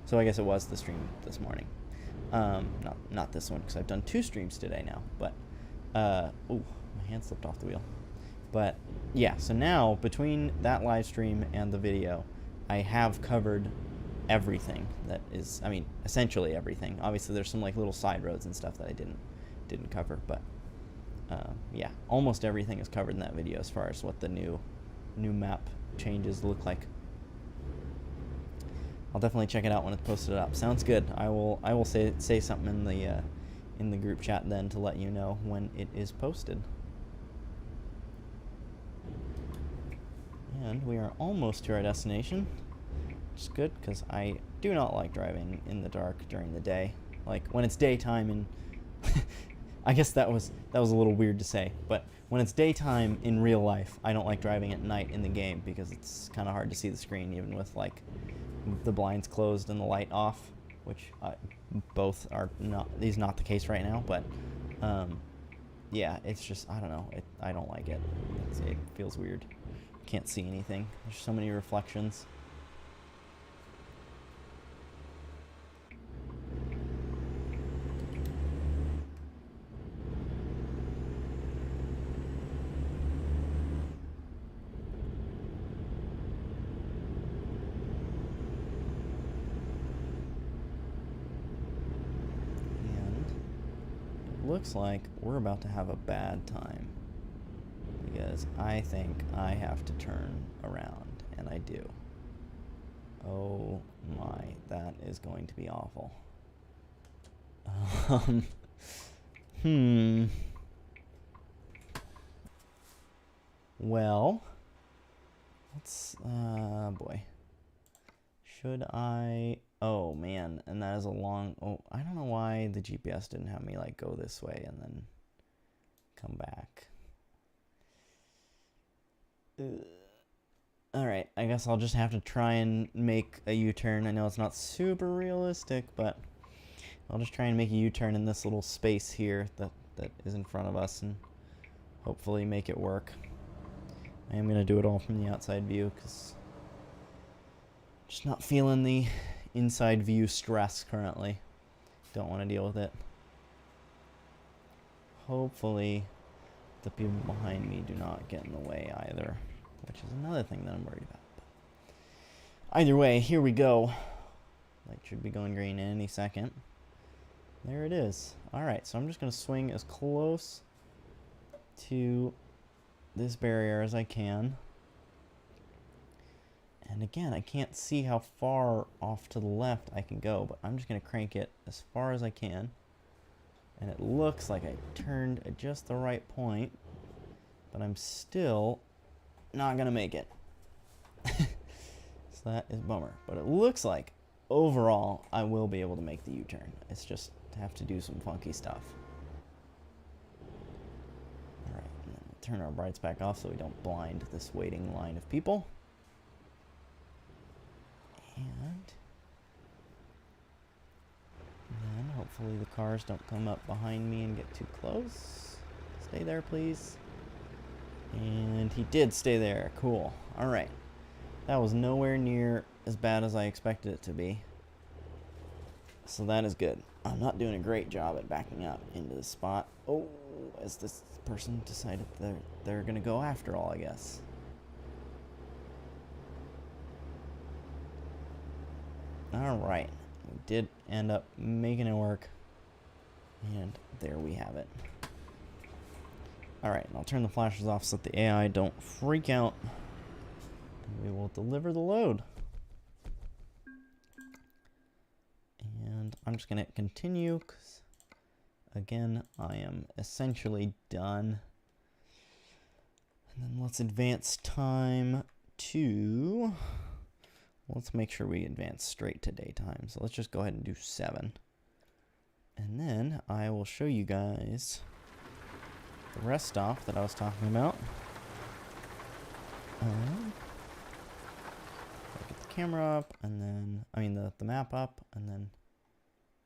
So I guess it was the stream this morning. Not this one, because I've done 2 streams today now, but ooh, my hand slipped off the wheel. But yeah, so now between that live stream and the video, I have covered everything that is, I mean, essentially everything. Obviously there's some like little side roads and stuff that I didn't cover, but yeah, almost everything is covered in that video as far as what the new map changes look like. I'll definitely check it out when it's posted up. Sounds good. I will say something in the group chat then to let you know when it is posted. And we are almost to our destination, which is good, because I do not like driving in the dark during the day. Like when it's daytime, and I guess that was a little weird to say, but when it's daytime in real life, I don't like driving at night in the game, because it's kind of hard to see the screen even with like the blinds closed and the light off, which both are not the case right now, but yeah, it's just, I don't know, I don't like it. It feels weird. Can't see anything. There's so many reflections. Looks like we're about to have a bad time, because I think I have to turn around, and I do. Oh my, that is going to be awful. Well, let's, boy. Should I, oh man, and that is a long, oh, I don't know why the GPS didn't have me like go this way and then come back. Alright, I guess I'll just have to try and make a U-turn. I know it's not super realistic, but I'll just try and make a U-turn in this little space here that is in front of us and hopefully make it work. I am going to do it all from the outside view because just not feeling the inside view stress currently. Don't want to deal with it. Hopefully the people behind me do not get in the way either, which is another thing that I'm worried about. But either way, here we go. Light should be going green any second. There it is. Alright, so I'm just going to swing as close to this barrier as I can. And again, I can't see how far off to the left I can go, but I'm just going to crank it as far as I can. And it looks like I turned at just the right point, but I'm still not going to make it. So that is a bummer. But it looks like, overall, I will be able to make the U-turn. It's just have to do some funky stuff. Alright, and then we'll turn our brights back off so we don't blind this waiting line of people. And then hopefully the cars don't come up behind me and get too close. Stay there, please. And he did stay there. Cool. Alright. That was nowhere near as bad as I expected it to be. So that is good. I'm not doing a great job at backing up into the spot. Oh, as this person decided they're going to go after all, I guess. Alright. We did end up making it work. And there we have it. Alright, I'll turn the flashes off so that the AI don't freak out. And we will deliver the load. And I'm just going to continue because, again, I am essentially done. And then let's advance time to... Let's make sure we advance straight to daytime. So let's just go ahead and do 7. And then I will show you guys the rest stop that I was talking about. Get the camera up, and then, I mean the map up, and then,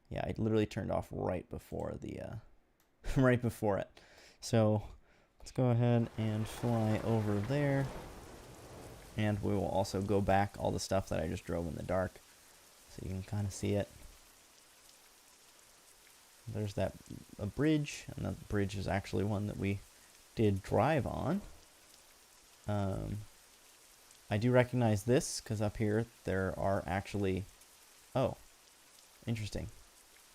yeah, I literally turned off right before the, right before it. So let's go ahead and fly over there. And we will also go back all the stuff that I just drove in the dark, so you can kind of see it. There's that a bridge, and that bridge is actually one that we did drive on. I do recognize this, because up here there are actually... Oh, interesting.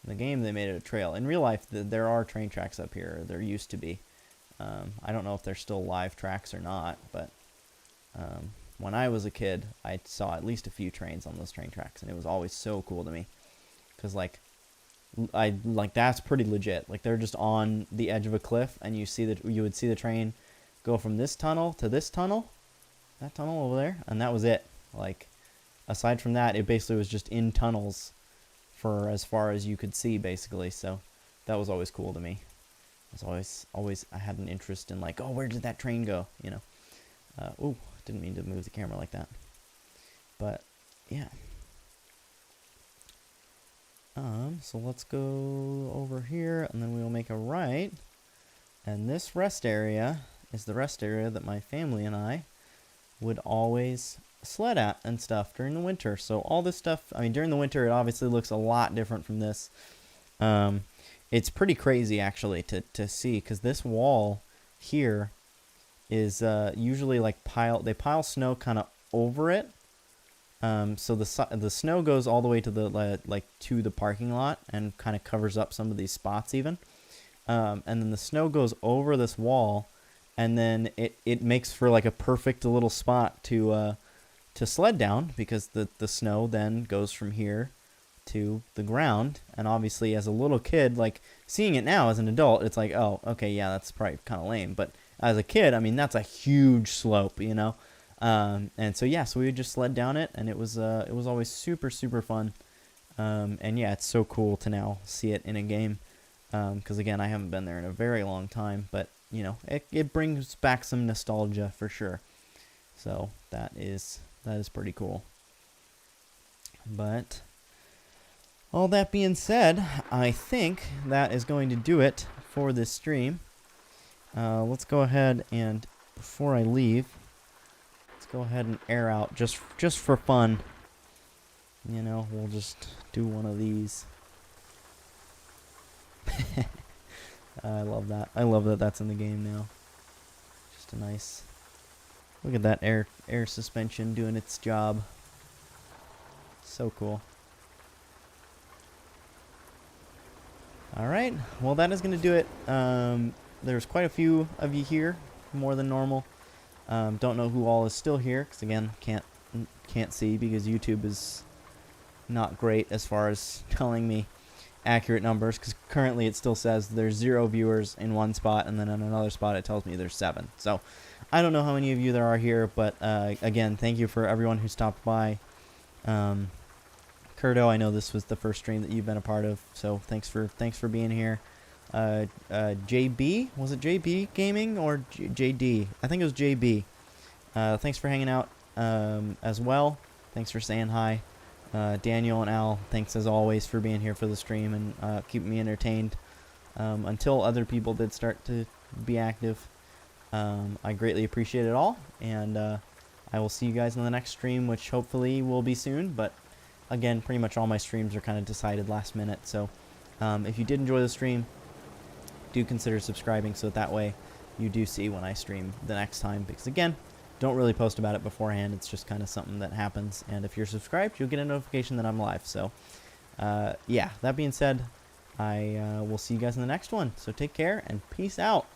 In the game they made it a trail. In real life there are train tracks up here. There used to be. I don't know if they're still live tracks or not, but... when I was a kid, I saw at least a few trains on those train tracks, and it was always so cool to me, because that's pretty legit. Like, they're just on the edge of a cliff, and you would see the train go from this tunnel to this tunnel, that tunnel over there, and that was it. Like, aside from that, it basically was just in tunnels for as far as you could see, basically. So that was always cool to me. I had an interest in, like, oh, where did that train go? You know. Ooh. Didn't mean to move the camera like that. But, yeah. So let's go over here, and then we'll make a right. And this rest area is the rest area that my family and I would always sled at and stuff during the winter. So all this stuff, I mean, during the winter, it obviously looks a lot different from this. It's pretty crazy, actually, to see, because this wall here is usually like they pile snow kind of over it, so the snow goes all the way to the to the parking lot and kind of covers up some of these spots even, and then the snow goes over this wall, and then it makes for like a perfect little spot to sled down, because the snow then goes from here to the ground. And obviously as a little kid, like, seeing it now as an adult, it's like, oh, okay, yeah, that's probably kind of lame, but as a kid, I mean, that's a huge slope, you know? And so, yeah, so we would just sled down it, and it was always super, super fun. And yeah, it's so cool to now see it in a game. Because again, I haven't been there in a very long time, but, you know, it brings back some nostalgia for sure. So that is pretty cool. But all that being said, I think that is going to do it for this stream. Let's go ahead and, before I leave, let's go ahead and air out just for fun. You know, we'll just do one of these. I love that. I love that that's in the game now. Just a nice... Look at that air suspension doing its job. So cool. Alright, well that is going to do it. There's quite a few of you here, more than normal. Don't know who all is still here, because again, can't see because YouTube is not great as far as telling me accurate numbers, because currently it still says there's 0 viewers in one spot, and then in another spot it tells me there's 7. So I don't know how many of you there are here, but again, thank you for everyone who stopped by. Curto, I know this was the first stream that you've been a part of, so thanks for being here. JB, was it JB Gaming or JD? I think it was JB. Thanks for hanging out as well. Thanks for saying hi. Daniel and Al, thanks as always for being here for the stream and keeping me entertained until other people did start to be active. I greatly appreciate it all, and I will see you guys in the next stream, which hopefully will be soon, but again, pretty much all my streams are kind of decided last minute, so if you did enjoy the stream, do consider subscribing so that way you do see when I stream the next time, because again, don't really post about it beforehand. It's just kind of something that happens, and if you're subscribed, you'll get a notification that I'm live. So yeah, that being said, I will see you guys in the next one, so take care and peace out.